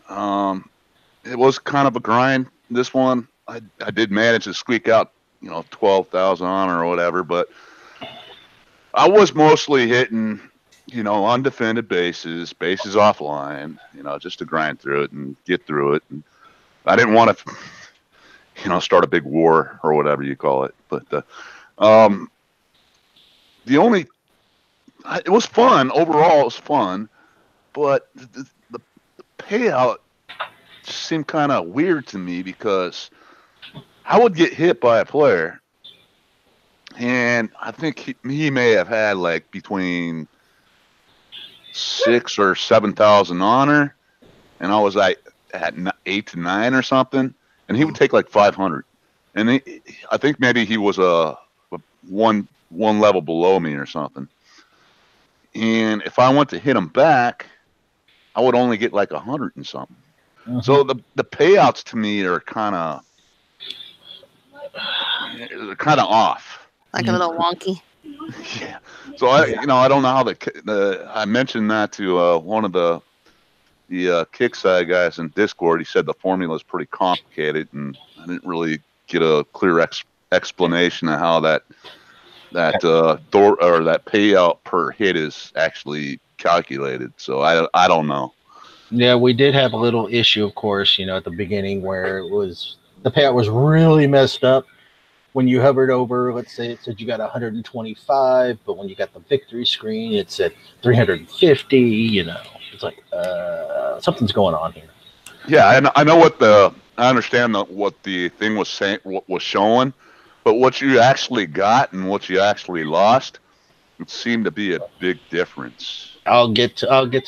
It was kind of a grind. This one, I did manage to squeak out, 12,000 on or whatever, but I was mostly hitting, undefended bases offline, just to grind through it and get through it. And I didn't want to, start a big war or whatever you call it. But it was fun overall. It was fun, but the payout just seemed kind of weird to me because I would get hit by a player, and I think he may have had like between 6,000 or 7,000 honor, and I was like at 8 to 9 or something, and he would take like 500, and I think maybe he was a one level below me or something. And if I went to hit him back, I would only get like 100 and something. Mm-hmm. So the payouts to me are kind of off. Like a little wonky. Yeah. So I don't know how I mentioned that to one of the Kickside guys in Discord. He said the formula is pretty complicated, and I didn't really get a clear explanation of how that payout per hit is actually calculated. So I don't know. Yeah, we did have a little issue, of course, at the beginning where the payout was really messed up. When you hovered over, let's say it said you got 125, but when you got the victory screen, it said 350. It's like something's going on here. Yeah, I know I understand what the thing was saying, what was showing, but what you actually got and what you actually lost, it seemed to be a big difference. I'll get to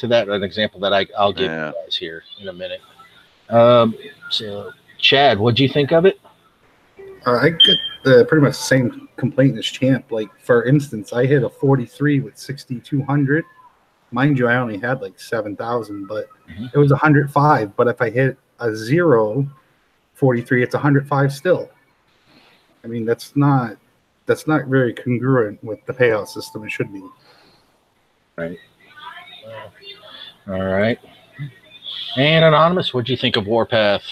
that, an example that I'll give you guys here in a minute. So, Chad, what'd you think of it? I get pretty much the same complaint as Champ. Like, for instance, I hit a 43 with 6,200. Mind you, I only had like 7,000, but it was 105. But if I hit a 43, it's 105 still. I mean, that's not very congruent with the payout system. It should be. Right. All right. And Anonymous, what'd you think of Warpath?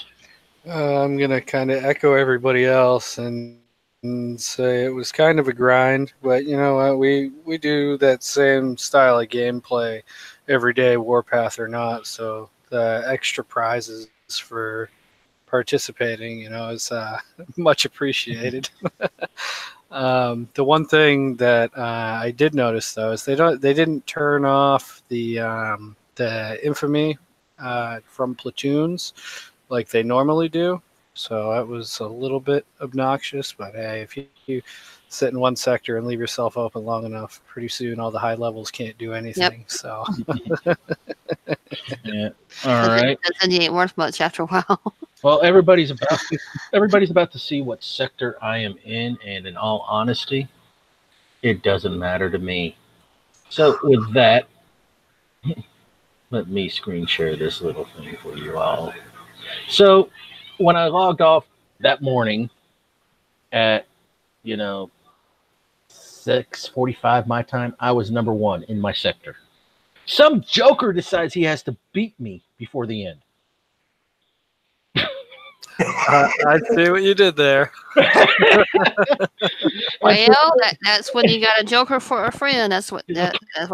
I'm gonna kind of echo everybody else, and say it was kind of a grind, but you know what? We do that same style of gameplay every day, Warpath or not. So the extra prizes for participating, you know, is much appreciated. The one thing that I did notice though is they didn't turn off the infamy from platoons like they normally do. So that was a little bit obnoxious, but hey, if you sit in one sector and leave yourself open long enough, pretty soon all the high levels can't do anything. So Yeah. All right. Then you ain't worth much after a while. Well, everybody's about to see what sector I am in, and in all honesty, it doesn't matter to me. So with that, let me screen share this little thing for you all. So when I logged off that morning at 6:45 my time, I was number 1 in my sector. Some joker decides he has to beat me before the end. I see what you did there. Well, that's when you got a joker for a friend. That's what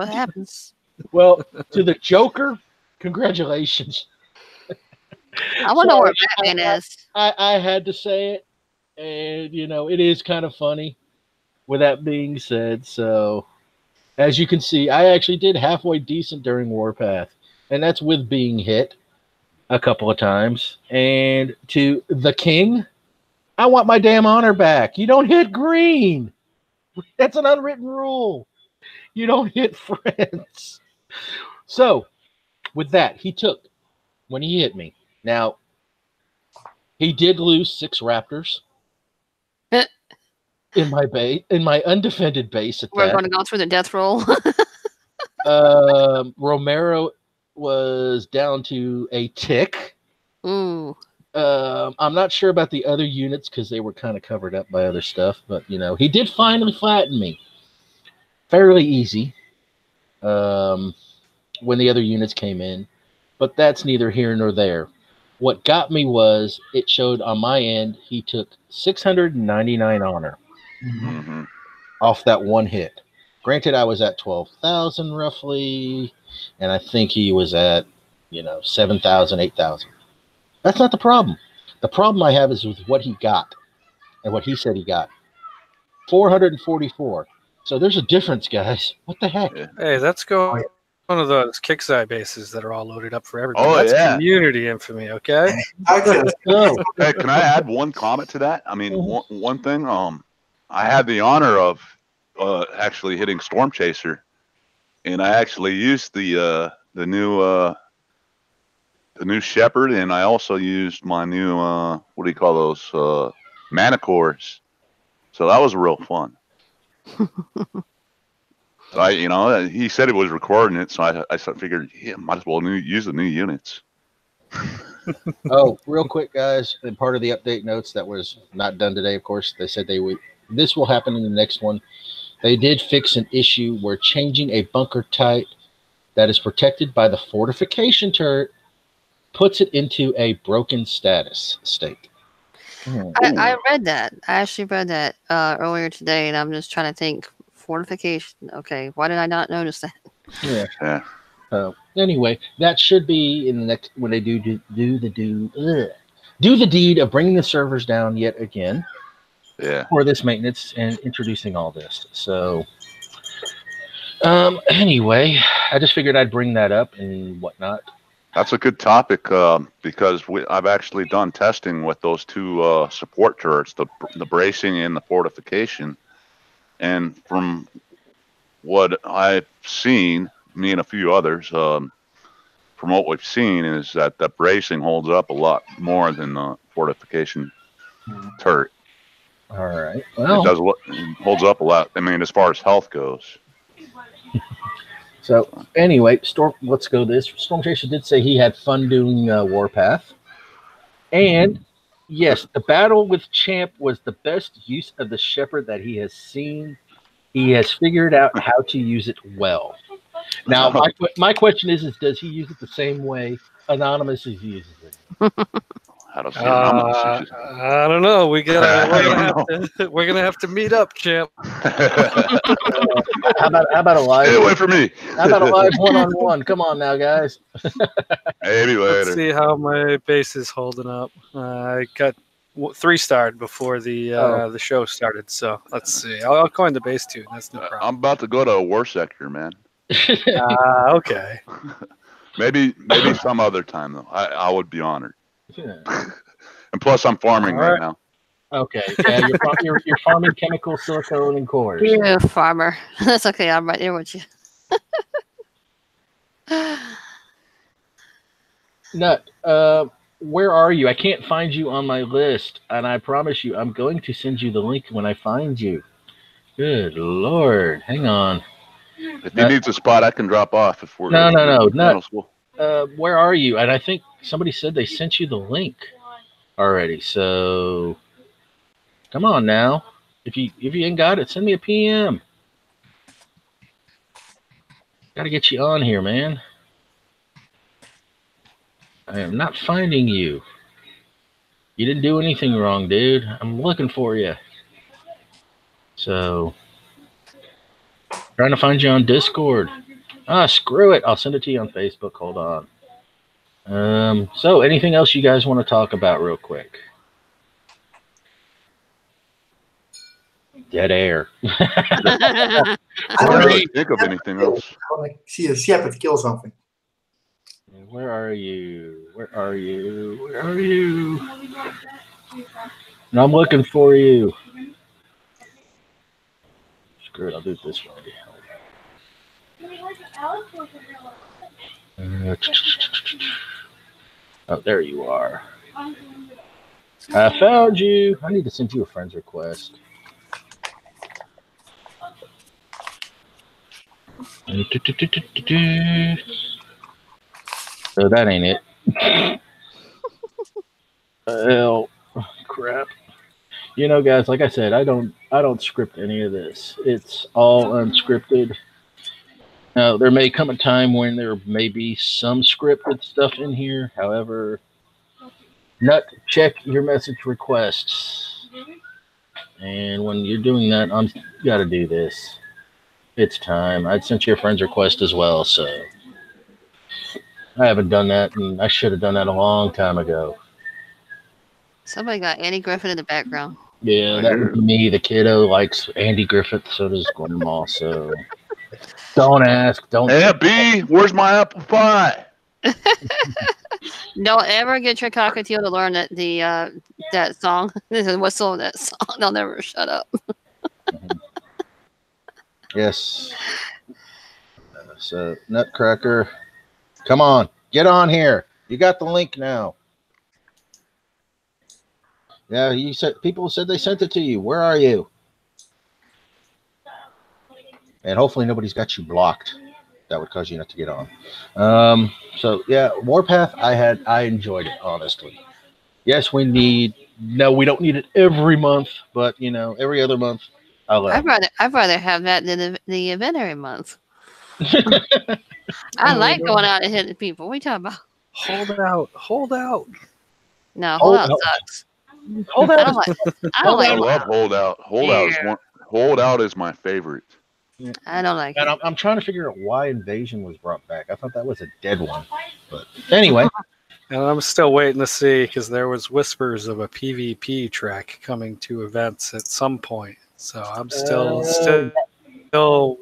happens. Well, to the joker, congratulations. I want to know where Batman is. I had to say it, and it is kind of funny. With that being said, so as you can see, I actually did halfway decent during Warpath, and that's with being hit a couple of times. And to the king, I want my damn honor back. You don't hit green. That's an unwritten rule. You don't hit friends. So with that, he took when he hit me. Now, he did lose 6 raptors in my base, in my undefended base. We're going to go through the death roll. Romero was down to a tick. Ooh. I'm not sure about the other units because they were kind of covered up by other stuff, but he did finally flatten me. Fairly easy. When the other units came in, but that's neither here nor there. What got me was it showed on my end he took 699 honor off that one hit. Granted, I was at 12,000 roughly, and I think he was at 7,000, 8,000. That's not the problem. The problem I have is with what he got and what he said he got. 444. So there's a difference, guys. What the heck? Hey, that's one of those kickside bases that are all loaded up for everybody. Oh, that's yeah. Community infamy, okay? Hey, can I add one comment to that? I mean, one thing. I had the honor of actually hitting Storm Chaser, and I actually used the new Shepherd, and I also used my new what do you call those Manticores. So that was real fun. So he said it was recording it, so I figured, might as well use the new units. Oh, real quick, guys, and part of the update notes that was not done today, of course, they said this will happen in the next one. They did fix an issue where changing a bunker type that is protected by the fortification turret puts it into a broken status state. I read that. I actually read that earlier today, and I'm just trying to think. Fortification. Okay, why did I not notice that? Yeah. Anyway, that should be in the next when they do the deed of bringing the servers down yet again. Yeah. For this maintenance and introducing all this. So, anyway, I just figured I'd bring that up and whatnot. That's a good topic because I've actually done testing with those 2 support turrets, the bracing and the fortification. And from what I've seen, me and a few others, from what we've seen is that the bracing holds up a lot more than the fortification turret. All right. Well, it holds up a lot. I mean, as far as health goes. So anyway, let's go this. Storm Chaser did say he had fun doing Warpath. And yes, the battle with Champ was the best use of the Shepherd that he has seen. He has figured out how to use it well. Now, my question is does he use it the same way Anonymous uses it? I I don't see it. I'm gonna shoot you. I don't know. We're gonna have to meet up, champ. How about a live? Stay away from me. How about a live one-on-one? Come on now, guys. Maybe later. Let's see how my base is holding up. I got 3-starred before the show started, so let's see. I'll coin the base too. That's no problem. I'm about to go to a war sector, man. Okay. Maybe some other time though. I would be honored. Yeah. And plus, I'm farming All right. right now. Okay. Yeah, you're farming chemical, silicone, and cores. Yeah, farmer. That's okay. I'm right there with you. Nut, where are you? I can't find you on my list, and I promise you, I'm going to send you the link when I find you. Good Lord. Hang on. If he needs a spot, I can drop off if we're No. middle school. Where are you? And I think somebody said they sent you the link already. So come on now. If you ain't got it, send me a PM. Got to get you on here, man. I am not finding you. You didn't do anything wrong, dude. I'm looking for you. So trying to find you on Discord. Screw it. I'll send it to you on Facebook. Hold on. So anything else you guys want to talk about real quick? Dead air. I don't really think of anything else. I want to see a shepherd kill something. Where are you? Where are you? Where are you? No, I'm looking for you. Screw it. I'll do it this way. Oh, there you are. I found you. I need to send you a friend's request. So that ain't it. Hell, crap. You know, guys, like I said, I don't script any of this. It's all unscripted. Now, there may come a time when there may be some scripted stuff in here. However, Nut, check your message requests. And when you're doing that, you got to do this. It's time. I sent you a friend's request as well, so I haven't done that, and I should have done that a long time ago. Somebody got Andy Griffin in the background. Yeah, that would be me. The kiddo likes Andy Griffith, so does Grandma. So don't ask. Don't. Hey, B, where's my apple pie? Don't ever get your cockatiel to learn that song. Whistle that song. They'll never shut up. Yes. So Nutcracker, come on, get on here. You got the link now. Yeah, you said people said they sent it to you. Where are you? And hopefully nobody's got you blocked. That would cause you not to get on. So yeah, Warpath. I enjoyed it, honestly. Yes, we don't need it every month, but every other month. I'd rather have that than the event every month. I like going out and hitting people. What are you talking about? Hold out. No, hold out sucks. Hold out. I don't like I love Holdout. Holdout is my favorite. I don't like and it. I'm trying to figure out why Invasion was brought back. I thought that was a dead one. But anyway. And I'm still waiting to see, because there was whispers of a PvP track coming to events at some point. So I'm still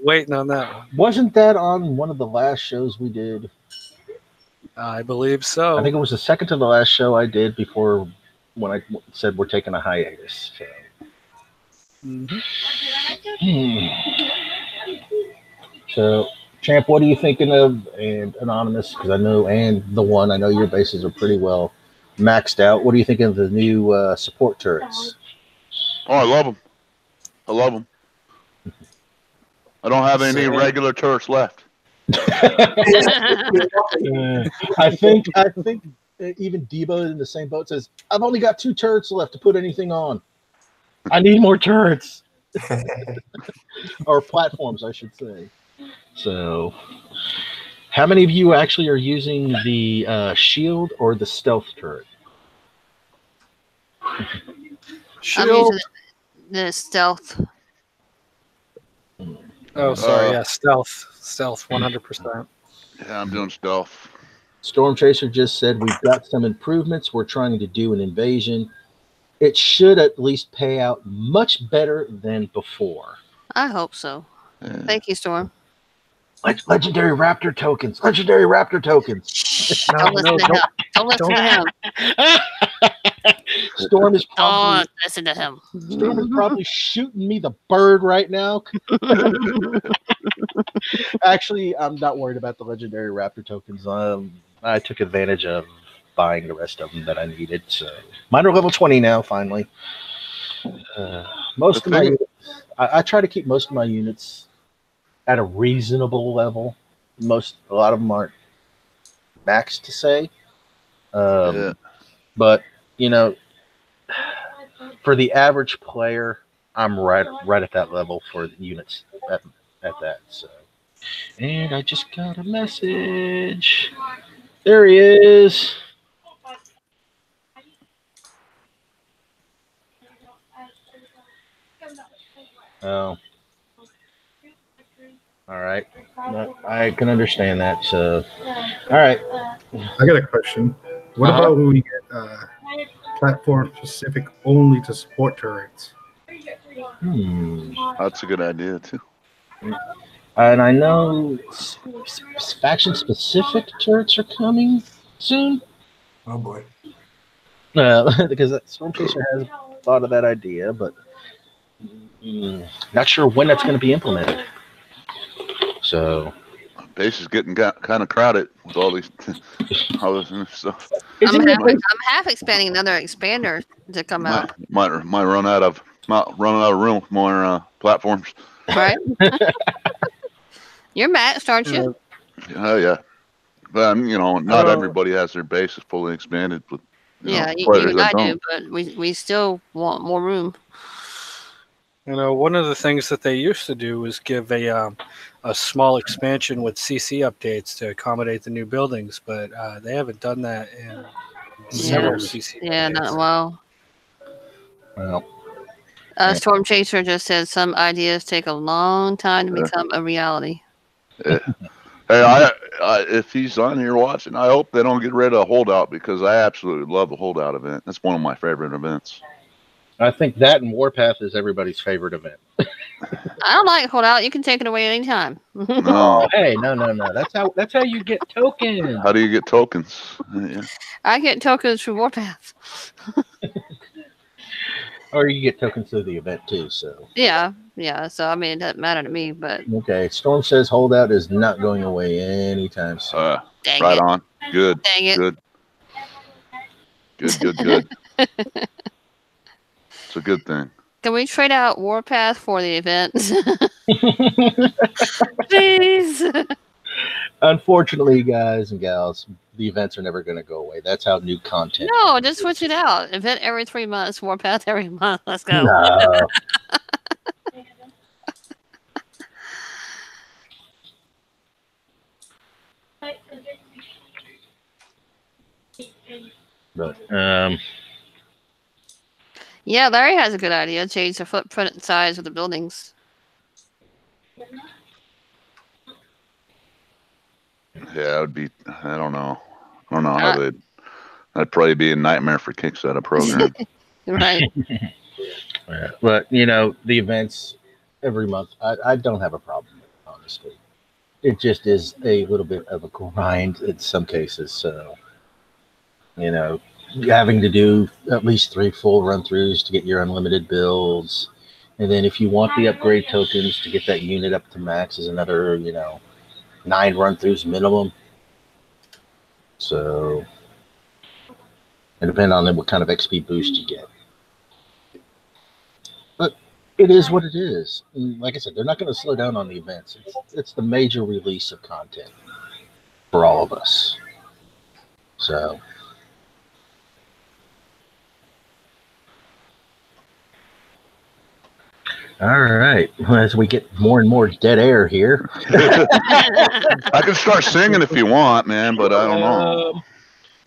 waiting on that one. Wasn't that on one of the last shows we did? I believe so. I think it was the second to the last show I did before when I said we're taking a hiatus. So. So, Champ, what are you thinking of? And Anonymous, because I know your bases are pretty well maxed out. What are you thinking of the new support turrets? Oh, I love them. I don't have any regular turrets left. I think even Debo in the same boat says, I've only got 2 turrets left to put anything on. I need more turrets. Or platforms, I should say. So, how many of you actually are using the shield or the stealth turret? I'm Shield. using the stealth. Oh, sorry. Yeah, stealth. Stealth, 100%. Yeah, I'm doing stealth. Storm Chaser just said we've got some improvements. We're trying to do an invasion. It should at least pay out much better than before. I hope so. Yeah. Thank you, Storm. Legendary Raptor tokens. Legendary Raptor tokens. Shh, don't listen to him. Don't listen to him. Storm is probably Don't listen to him. Storm is probably shooting me the bird right now. Actually, I'm not worried about the legendary Raptor tokens. I took advantage of buying the rest of them that I needed. So mine are level 20 now. Finally, most of my units, I try to keep most of my units at a reasonable level. A lot of them aren't maxed to say, but for the average player, I'm right at that level for the units at that. So, and I just got a message. There he is. Oh. All right. I can understand that. So, all right. I got a question. What about when we get platform specific only to support turrets? That's a good idea too. And I know faction specific turrets are coming soon. Oh boy. Because Storm Chaser has thought of that idea, but not sure when that's going to be implemented. So base is getting kind of crowded with all this stuff. I'm half expanding another expander to come out. Might run out of room with more platforms. Right. You're maxed, aren't you? Oh yeah, but not everybody has their bases fully expanded. With you and I do, but we still want more room. One of the things that they used to do was give a small expansion with CC updates to accommodate the new buildings, but they haven't done that in several CC. Yeah, updates. not in a while. Well, Storm Chaser just said some ideas take a long time to become a reality. Hey, if he's on here watching, I hope they don't get rid of Holdout because I absolutely love the Holdout event. That's one of my favorite events. I think that and Warpath is everybody's favorite event. I don't like Holdout. You can take it away anytime. No. Hey, no. That's how you get tokens. How do you get tokens? Yeah. I get tokens through Warpath. Or you get tokens through the event too. So yeah. So I mean, it doesn't matter to me. But okay, Storm says Holdout is not going away anytime soon. Dang right it. on. Good. Dang it. Good. It's a good thing. Can we trade out Warpath for the event? Please. Unfortunately, guys and gals, the events are never going to go away. That's how new content. No, just switch it out. Event every 3 months, Warpath every month. Let's go. No. But yeah, Larry has a good idea. Change the footprint and size of the buildings. Yeah, it would be. I don't know how they'd. That'd probably be a nightmare for kicks at a program. Right. Yeah, but the events every month, I don't have a problem with it, honestly. It just is a little bit of a grind in some cases. So, having to do at least 3 full run-throughs to get your unlimited builds. And then if you want the upgrade tokens to get that unit up to max is another, 9 run-throughs minimum. So, it depends on what kind of XP boost you get. But it is what it is. And like I said, they're not going to slow down on the events. It's the major release of content for all of us. So... All right. Well, as we get more and more dead air here. I can start singing if you want, man, but I don't know.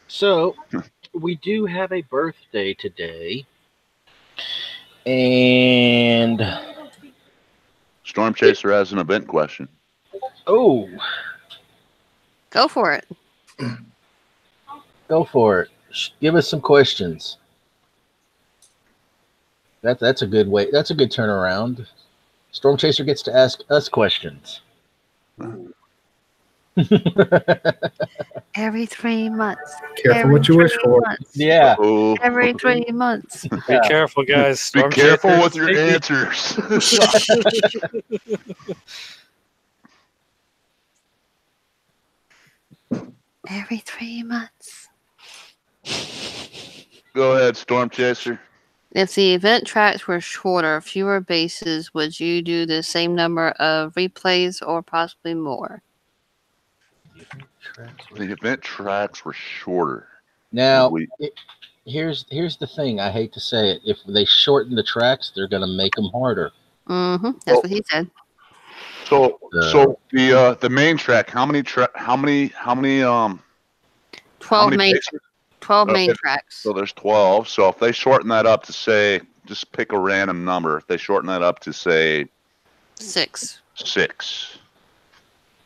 So, we do have a birthday today. And Storm Chaser has an event question. oh, Go for it. go for it. Give us some questions. That's a good way. That's a good turnaround. Storm Chaser gets to ask us questions. Every 3 months. Careful what you wish for. Yeah. Oh, Every 3 months. Be careful, guys. be Storm careful Chaser with your is sneaky. answers. Every 3 months. Go ahead, Storm Chaser. If the event tracks were shorter, fewer bases, would you do the same number of replays or possibly more? The event tracks were shorter. Now, We- here's the thing. I hate to say it. If they shorten the tracks, they're going to make them harder. Mm-hmm. That's Well, what he said. So the main track, how many 12 many main, bases? 12 main Okay. tracks. So there's 12. So if they shorten that up to say, just pick a random number. If they shorten that up to say 6. 6,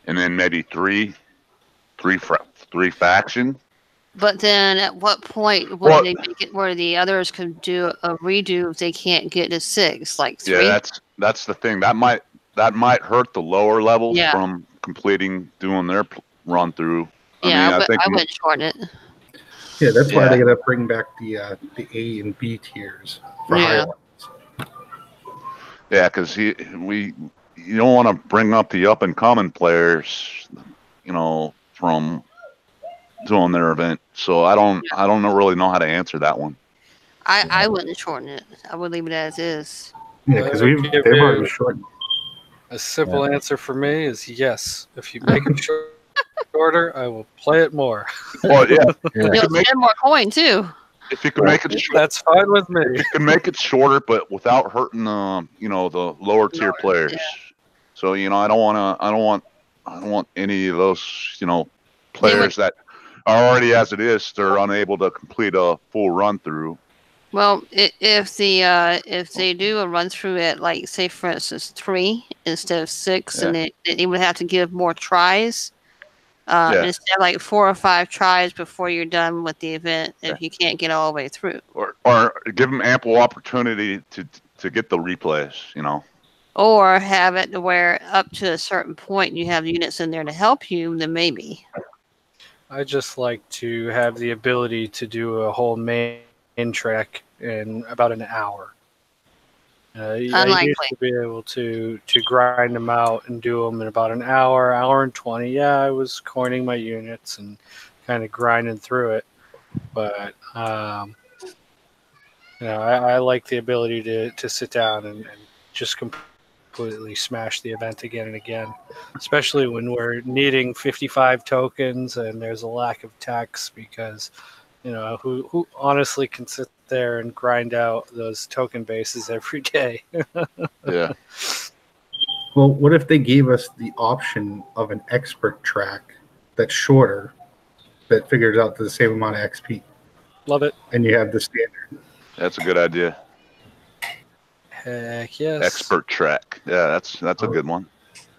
and then maybe three faction. But then at what point would Well- they make it where the others could do a redo if they can't get to 6? Like 3? Yeah, that's the thing. That might hurt the lower levels Yeah. from doing their run through. Yeah, I think I wouldn't shorten it. Yeah, that's why Yeah. they got to bring back the A and B tiers for Yeah. highlights. Yeah, because you don't want to bring up the up and coming players, from doing their event. So I don't really know how to answer that one. I wouldn't shorten it. I would leave it as is. Yeah, because Give they've already you shortened. a simple answer for me is yes. If you make it shorter, I will play it more. Well, yeah, Yeah. You'll spend more coin too. if you can make it short, That's fine with me. you can make it shorter, but without hurting the lower tier players. yeah. So I don't want any of those players that are already as it is. They're unable to complete a full run through. Well, if they do a run through at, like, say for instance 3 instead of 6, Yeah. and they would have to give more tries. Yeah. Instead of like 4 or 5 tries before you're done with the event if you can't get all the way through. Or give them ample opportunity to get the replays. Or have it to where up to a certain point you have units in there to help you, then maybe. I just like to have the ability to do a whole main track in about an hour. I used Unlikely. to be able to grind them out and do them in about an hour and 20. Yeah, I was coining my units and kind of grinding through it. But, I like the ability to sit down and just completely smash the event again and again, especially when we're needing 55 tokens and there's a lack of techs because, who honestly can sit there and grind out those token bases every day. Yeah. Well, what if they gave us the option of an expert track that's shorter, that figures out the same amount of XP, Love it. and you have the standard? That's a good idea. Heck yes. Expert track. Yeah, that's a good one.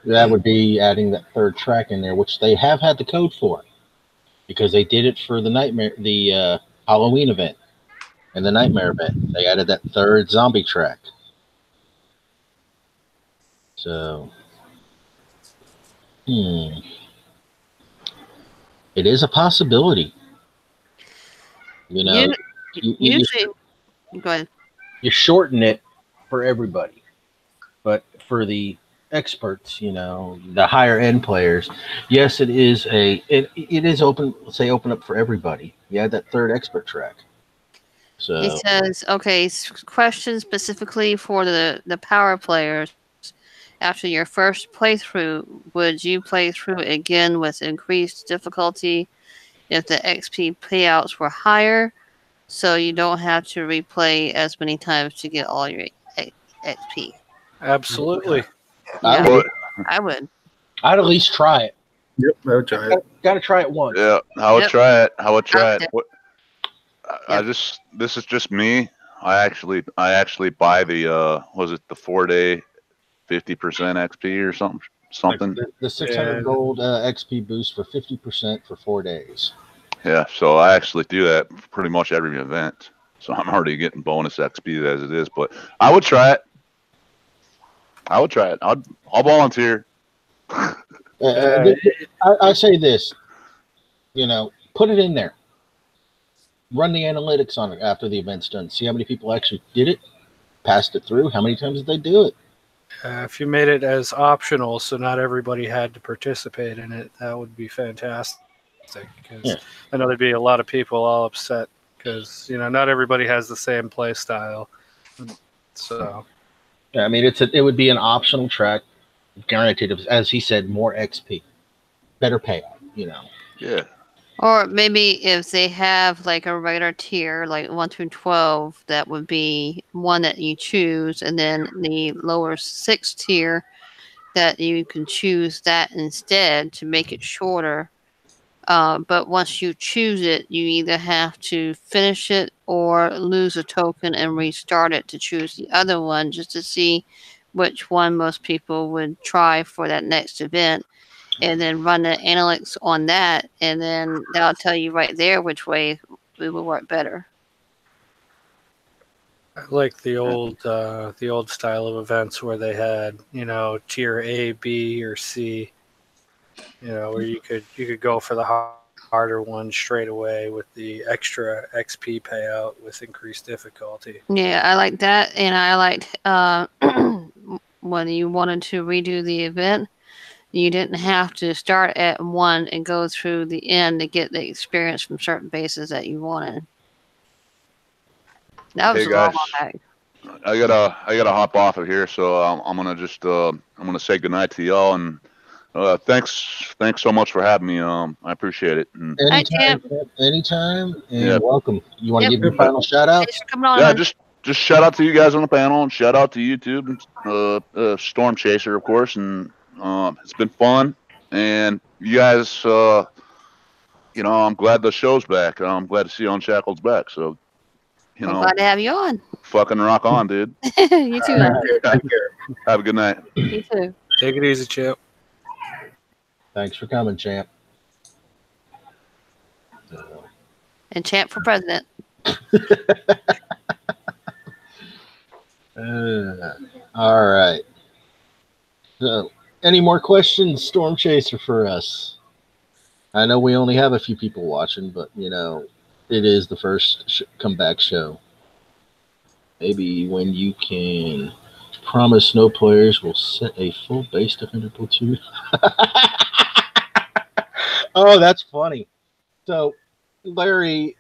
That would be adding that third track in there, which they have had the code for, because they did it for the Halloween event and the Nightmare event. They added that third zombie track. So, it is a possibility. Usually, go ahead. You shorten it for everybody, but for the experts, the higher end players, yes, it is it is open. Say open up for everybody. You add that third expert track. So It says, okay, question specifically for the power players. After your first playthrough, would you play through again with increased difficulty if the XP payouts were higher, so you don't have to replay as many times to get all your XP? Absolutely. Yeah, I would. I'd at least try it. Yep, I would try it. Got to try it once. Yeah, I would Yep. try it. I would try Okay. it. This is just me. I actually buy the was it the 4-day 50% XP or something. The 600 Yeah. gold XP boost for 50% for 4 days. Yeah, so I actually do that for pretty much every event. So I'm already getting bonus XP as it is, but I would try it. I'll volunteer. I say this, put it in there. Run the analytics on it after the event's done. See how many people actually did it, passed it through. How many times did they do it? If you made it as optional, so not everybody had to participate in it, that would be fantastic. Because I know there'd be a lot of people all upset because not everybody has the same play style. So, yeah, I mean, it would be an optional track, guaranteed. As he said, more XP, better payout. Yeah. Or maybe if they have like a regular tier, like 1 through 12, that would be one that you choose, and then the lower 6 tier that you can choose that instead to make it shorter. But once you choose it, you either have to finish it or lose a token and restart it to choose the other one, just to see which one most people would try for that next event, and then run the analytics on that, and then that'll tell you right there which way it will work better. I like the old style of events where they had tier A, B, or C. Where you could go for the harder one straight away with the extra XP payout with increased difficulty. Yeah, I like that, and I liked when you wanted to redo the event, you didn't have to start at 1 and go through the end to get the experience from certain bases that you wanted. That was Hey a long guys, back. I gotta hop off of here, so I'm gonna say goodnight to y'all, and thanks so much for having me. I appreciate it. And Anytime, and Yep. welcome. You want to Yep. give your final shout Thanks outs? for coming on. yeah, hon. just shout out to you guys on the panel, and shout out to YouTube and Storm Chaser, of course. And it's been fun, and you guys, I'm glad the show's back. I'm glad to see Unshackled's back. So, I'm glad to have you on. fucking rock on, dude. You too. hon. Have a good night. You too. Take it easy, champ. Thanks for coming, champ. And champ for president. All right. So, any more questions, Storm Chaser, for us? I know we only have a few people watching, but it is the first comeback show. Maybe when you can promise no players will set a full base defender platoon. Oh, that's funny. So, Larry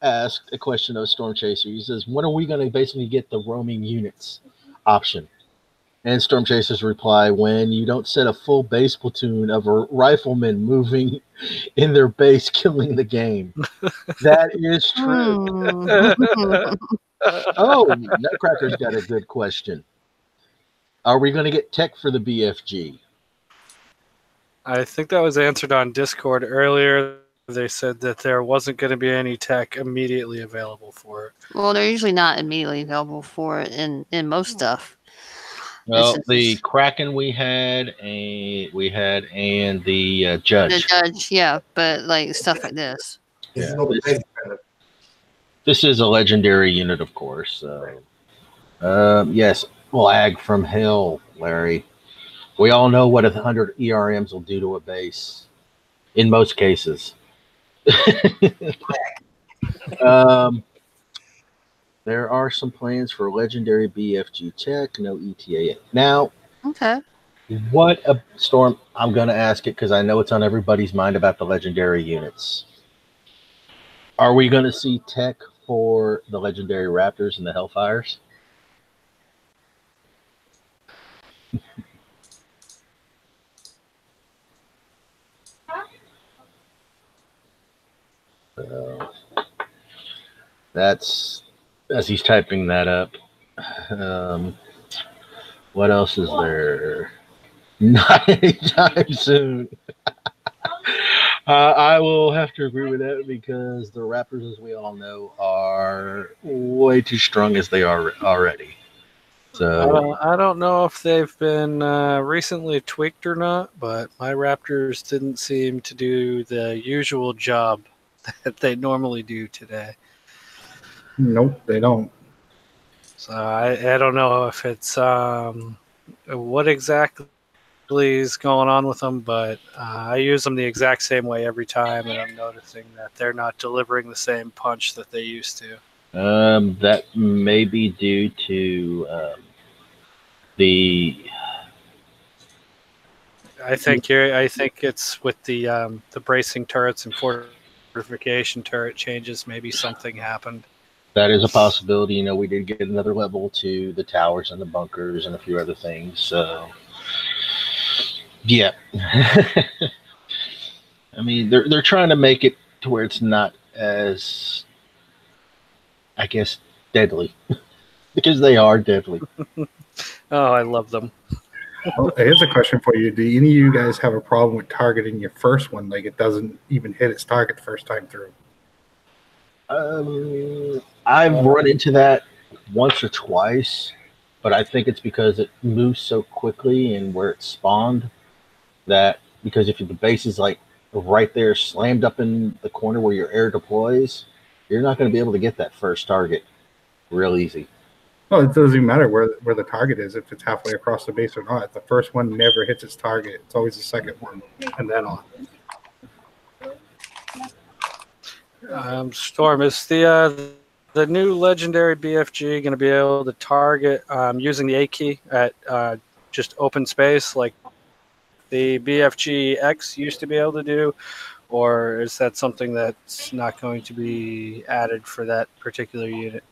asked a question of Storm Chaser. He says, when are we going to basically get the roaming units option? And Storm Chaser's reply, when you don't set a full base platoon of riflemen moving in their base, killing the game. That is true. Oh, Nutcracker's got a good question. Are we going to get tech for the BFG? I think that was answered on Discord earlier. They said that there wasn't going to be any tech immediately available for it. Well, they're usually not immediately available for it in most stuff. Well, the Kraken we had, and the Judge. The Judge, yeah, but like stuff like this. Yeah, this is a legendary unit, of course. So, yes, lag from hell, Larry. We all know what 100 ERMs will do to a base. In most cases. There are some plans for legendary BFG tech, no ETA. Now, okay. What a Storm, I'm going to ask it because I know it's on everybody's mind about the legendary units. Are we going to see tech for the legendary Raptors and the Hellfires? That's as he's typing that up. What else is there? Not anytime soon. I will have to agree with that because the Raptors, as we all know, are way too strong as they are already. So I don't know if they've been recently tweaked or not, but my Raptors didn't seem to do the usual job that they normally do today. Nope, they don't. So I don't know if it's what exactly is going on with them, but I use them the exact same way every time, and I'm noticing that they're not delivering the same punch that they used to. that may be due to the. I think it's with the bracing turrets and fortification turret changes. Maybe something happened. That is a possibility. You know, we did get another level to the towers and the bunkers and a few other things. So, yeah. I mean, they're trying to make it to where it's not as, I guess, deadly because they are deadly. Oh, I love them. Well, here's a question for you. Do any of you guys have a problem with targeting your first one? Like it doesn't even hit its target the first time through? I've run into that once or twice, but I think it's because it moves so quickly and where it spawned that because if the base is like right there slammed up in the corner where your air deploys, you're not going to be able to get that first target real easy. Well, it doesn't even matter where the target is, if it's halfway across the base or not. The first one never hits its target. It's always the second one and then on. Storm, is the new legendary BFG going to be able to target using the A key at just open space like the BFG X used to be able to do, or is that something that's not going to be added for that particular unit?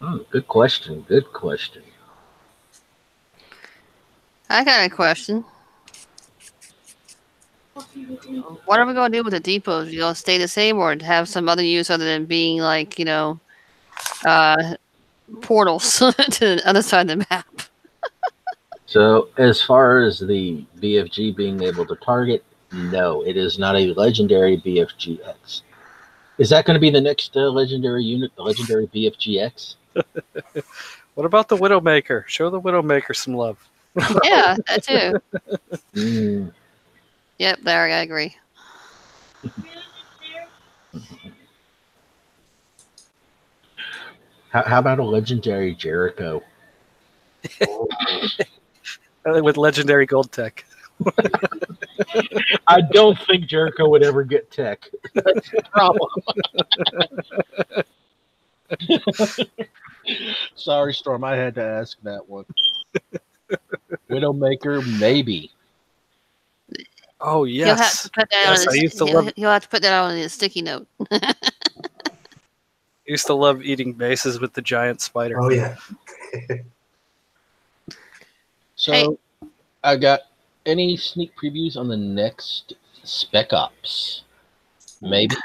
Oh, good question. Good question. I got a question. What are we going to do with the depots? You going to stay the same or have some other use other than being like, portals to the other side of the map? So, as far as the BFG being able to target, no, it is not a legendary BFGX. Is that going to be the next legendary unit, the legendary BFGX? What about the Widowmaker? Show the Widowmaker some love. Yeah, that too. Yep, there, I agree. How about a legendary Jericho? With legendary gold tech. I don't think Jericho would ever get tech. That's the problem. Sorry, Storm. I had to ask that one. Widowmaker, maybe. Oh yes. You'll have to put that Yes, on. I used to love. You'll have to put that on a sticky note. Used to love eating bases with the giant spider. Oh yeah. So, Hey. I got any sneak previews on the next Spec Ops? Maybe.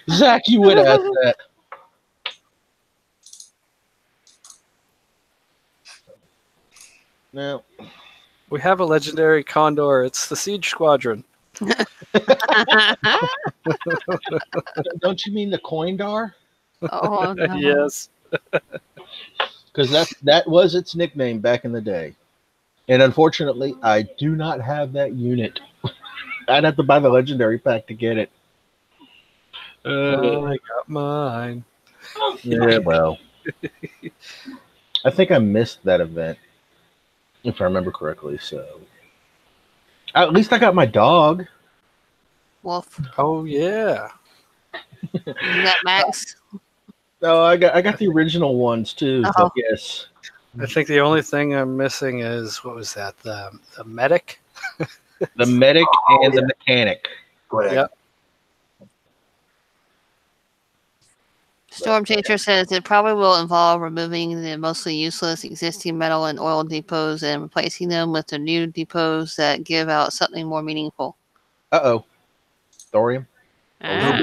Zach, you would ask that. No. We have a legendary Condor. It's the Siege Squadron. Don't you mean the Coindar? Oh no. Yes. Because that was its nickname back in the day. And unfortunately, I do not have that unit. I'd have to buy the legendary pack to get it. I got mine. Yeah, well. I think I missed that event, if I remember correctly. So, at least I got my dog. Wolf. Oh yeah. You got Max? No, I got the original ones too. Oh. But yes. I think the only thing I'm missing is what was that? The medic. The medic and the mechanic. Correct. Yep. Storm Chaser says it probably will involve removing the mostly useless existing metal and oil depots and replacing them with the new depots that give out something more meaningful. Uh-oh. Thorium? Ah.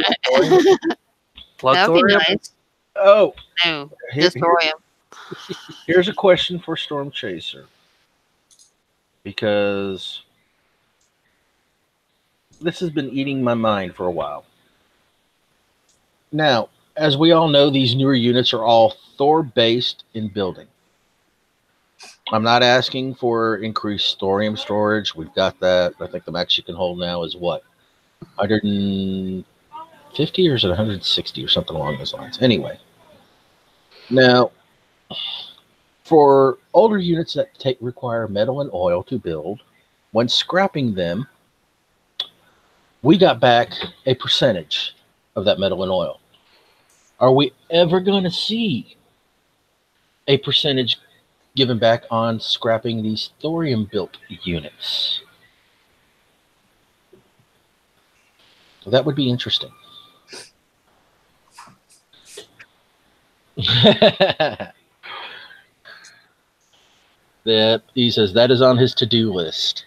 Blood That would be thorium? nice. Oh. No, Here- just thorium. Here's a question for Storm Chaser, because this has been eating my mind for a while. Now, as we all know, these newer units are all Thor-based in building. I'm not asking for increased thorium storage. We've got that. I think the max you can hold now is what? 150 or is it 160 or something along those lines? Anyway. Now, for older units that require metal and oil to build, when scrapping them, we got back a percentage of that metal and oil. Are we ever going to see a percentage given back on scrapping these thorium-built units? So that would be interesting. That he says that is on his to-do list.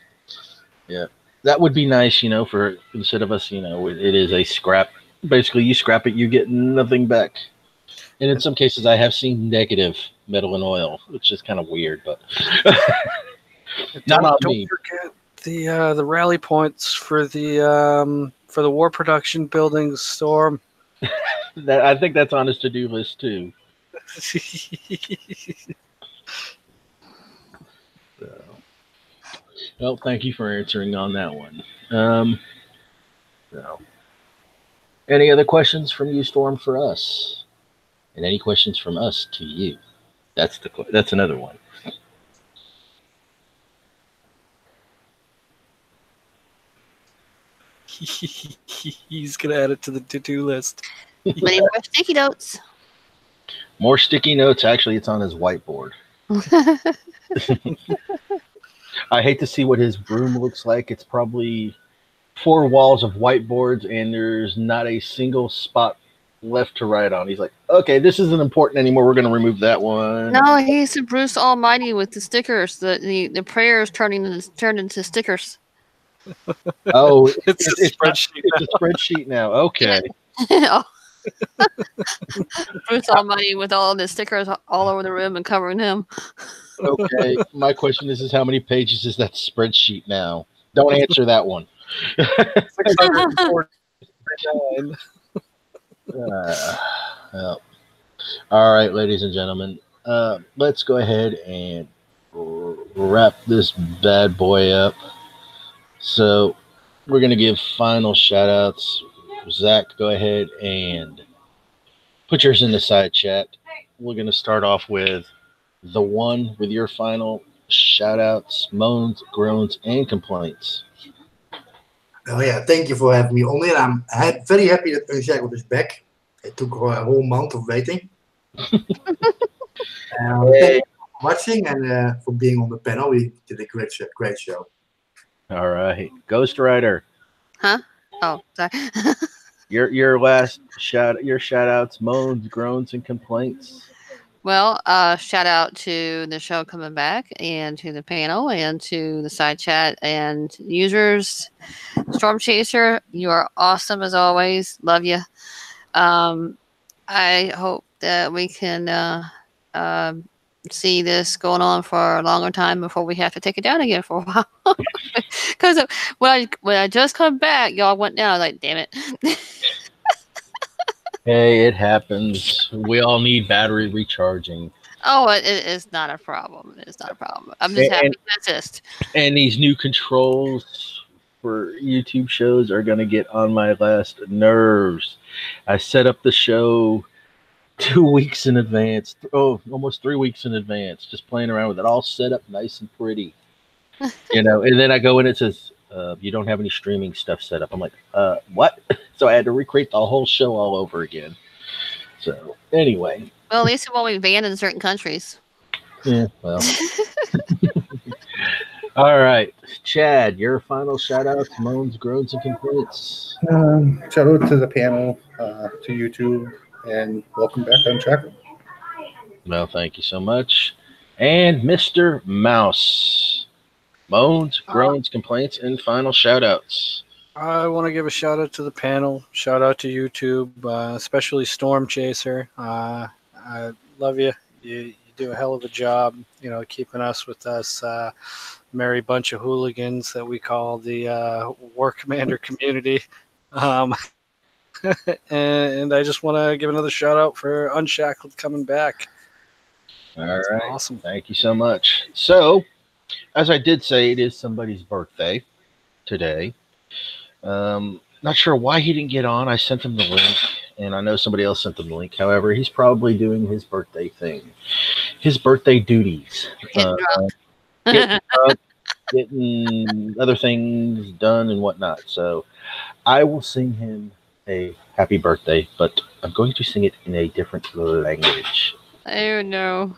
Yeah, that would be nice, for instead of us, it is a scrap. Basically, you scrap it, you get nothing back. And in some cases, I have seen negative metal and oil, which is kind of weird, but not on me. Don't forget the rally points for the war production buildings, Storm. I think that's on his to-do list too. Well, thank you for answering on that one. So. Any other questions from you, Storm, for us? And any questions from us to you? That's another one. He's gonna add it to the to-do list. Many more sticky notes. More sticky notes. Actually, it's on his whiteboard. I hate to see what his room looks like. It's probably 4 walls of whiteboards, and there's not a single spot left to write on. He's like, okay, this isn't important anymore. We're going to remove that one. No, he's Bruce Almighty with the stickers. The prayers turned into stickers. Oh, it's a spreadsheet. It's a spreadsheet now. Okay. Bruce Almighty with all the stickers all over the room and covering him. Okay. My question is how many pages is that spreadsheet now? Don't answer that one. 649. Well. All right, ladies and gentlemen, let's go ahead and wrap this bad boy up. So we're going to give final shout-outs. Zach, go ahead and put yours in the side chat. We're going to start off with the one with your final shout-outs, moans, groans, and complaints. Oh yeah, thank you for having me on here. I'm very happy that Unshackled is back. It took a whole month of waiting. Thank you for watching and for being on the panel. We did a great show. All right, Ghost Rider. Huh? Oh, sorry. Your shout outs, moans, groans, and complaints. Well, shout out to the show coming back and to the panel and to the side chat and users. Storm Chaser, you are awesome as always. Love you. I hope that we can see this going on for a longer time before we have to take it down again for a while. Because when I just come back, y'all went down. Like, damn it. Hey, it happens. We all need battery recharging. Oh, it's not a problem. It's not a problem. I'm just happy that's it. And these new controls for YouTube shows are going to get on my last nerves. I set up the show 2 weeks in advance. Oh, almost 3 weeks in advance. Just playing around with it, all set up nice and pretty. And then I go in, it says, you don't have any streaming stuff set up. I'm like, what? So I had to recreate the whole show all over again. So anyway. Well, at least it won't be banned in certain countries. Yeah, well. All right. Chad, your final shout outs, moans, groans, and complaints. Shout out to the panel, to YouTube, and welcome back on Unshackled. Well, thank you so much. And Mr. Mouse. Moans, groans, complaints, and final shout-outs. I want to give a shout-out to the panel. Shout-out to YouTube, especially Storm Chaser. I love you. You do a hell of a job, keeping us with us merry bunch of hooligans that we call the War Commander community. And I just want to give another shout out for Unshackled coming back. All right. Awesome. Thank you so much. So, as I did say, it is somebody's birthday today. Not sure why he didn't get on. I sent him the link, and I know somebody else sent him the link. However, he's probably doing his birthday thing, his birthday duties. Getting drunk. Getting drunk, getting other things done and whatnot. So I will sing him a happy birthday, but I'm going to sing it in a different language. Oh no.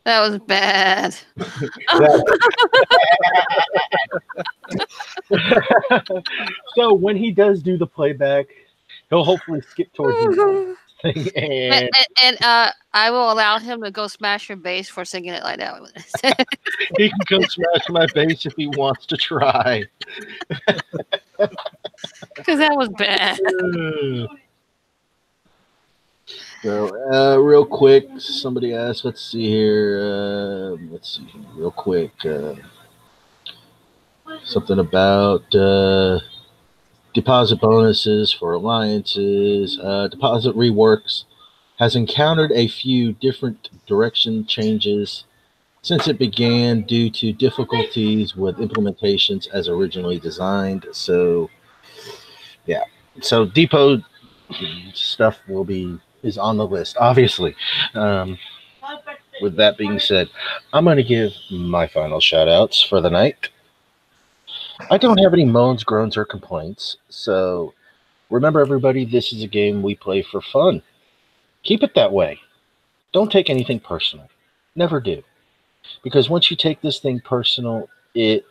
That was bad. So when he does do the playback, he'll hopefully skip towards the thing, and I will allow him to go smash your bass for singing it like that. he can come smash my bass if he wants to try. Because that was bad. So, real quick, somebody asked, let's see here. Let's see, real quick. Something about deposit bonuses for alliances. Deposit reworks has encountered a few different direction changes since it began due to difficulties with implementations as originally designed. So, yeah. So, depot stuff is on the list, obviously. With that being said, I'm going to give my final shout outs for the night. I don't have any moans, groans, or complaints. So remember, everybody, this is a game we play for fun. Keep it that way. Don't take anything personal. Never do. Because once you take this thing personal, it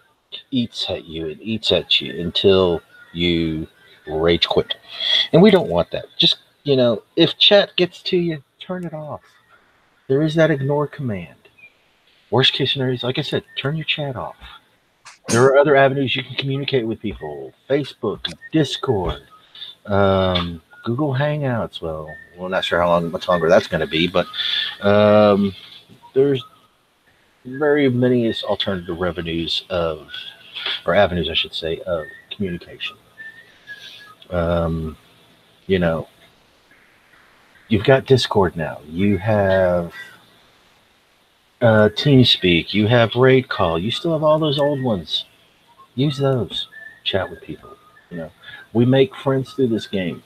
eats at you. It eats at you until you rage quit. And we don't want that. Just, if chat gets to you, turn it off. There is that ignore command. Worst case scenario is, like I said, turn your chat off. There are other avenues you can communicate with people. Facebook, Discord, Google Hangouts. Well, we're not sure much longer that's going to be, but there's very many alternative avenues, I should say, of communication. You've got Discord now. You have TeamSpeak. You have Raid Call. You still have all those old ones. Use those. Chat with people. We make friends through this game.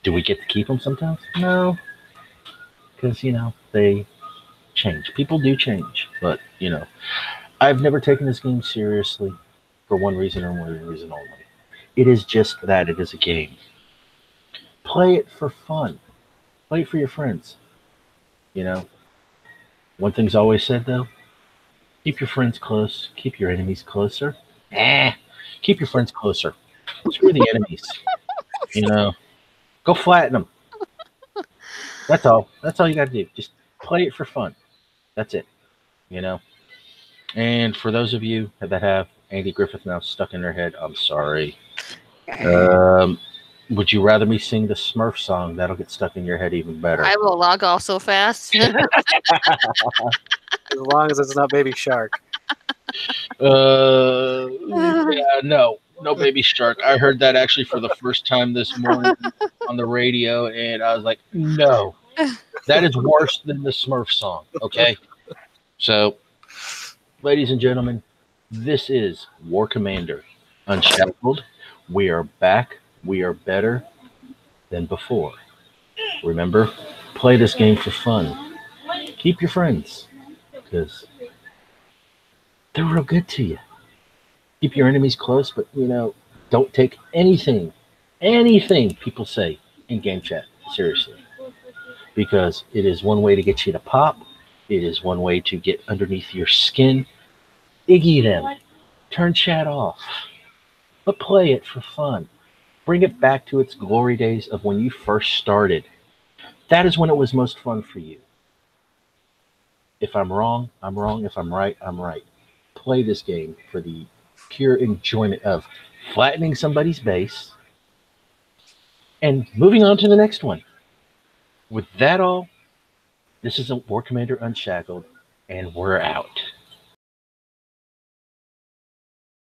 Do we get to keep them sometimes? No. Because, they change. People do change. But, I've never taken this game seriously for one reason and one reason only. It is just that. It is a game. Play it for fun. Play it for your friends. One thing's always said, though, keep your friends close, keep your enemies closer. Keep your friends closer. Screw the enemies. Go flatten them. That's all. That's all you got to do. Just play it for fun. That's it. And for those of you that have Andy Griffith now stuck in their head, I'm sorry. Would you rather me sing the Smurf song? That'll get stuck in your head even better. I will log off so fast. As long as it's not Baby Shark. Yeah, no Baby Shark. I heard that actually for the first time this morning on the radio, and I was like, no, that is worse than the Smurf song. Okay, so, ladies and gentlemen, this is War Commander Unshackled. We are back. We are better than before. Remember, play this game for fun. Keep your friends, because they're real good to you. Keep your enemies close, but, don't take anything people say in game chat seriously. Because it is one way to get you to pop. It is one way to get underneath your skin. Iggy them. Turn chat off. But play it for fun. Bring it back to its glory days of when you first started. That is when it was most fun for you. If I'm wrong, I'm wrong. If I'm right, I'm right. Play this game for the pure enjoyment of flattening somebody's base and moving on to the next one. With that all, this is a War Commander Unshackled, and we're out.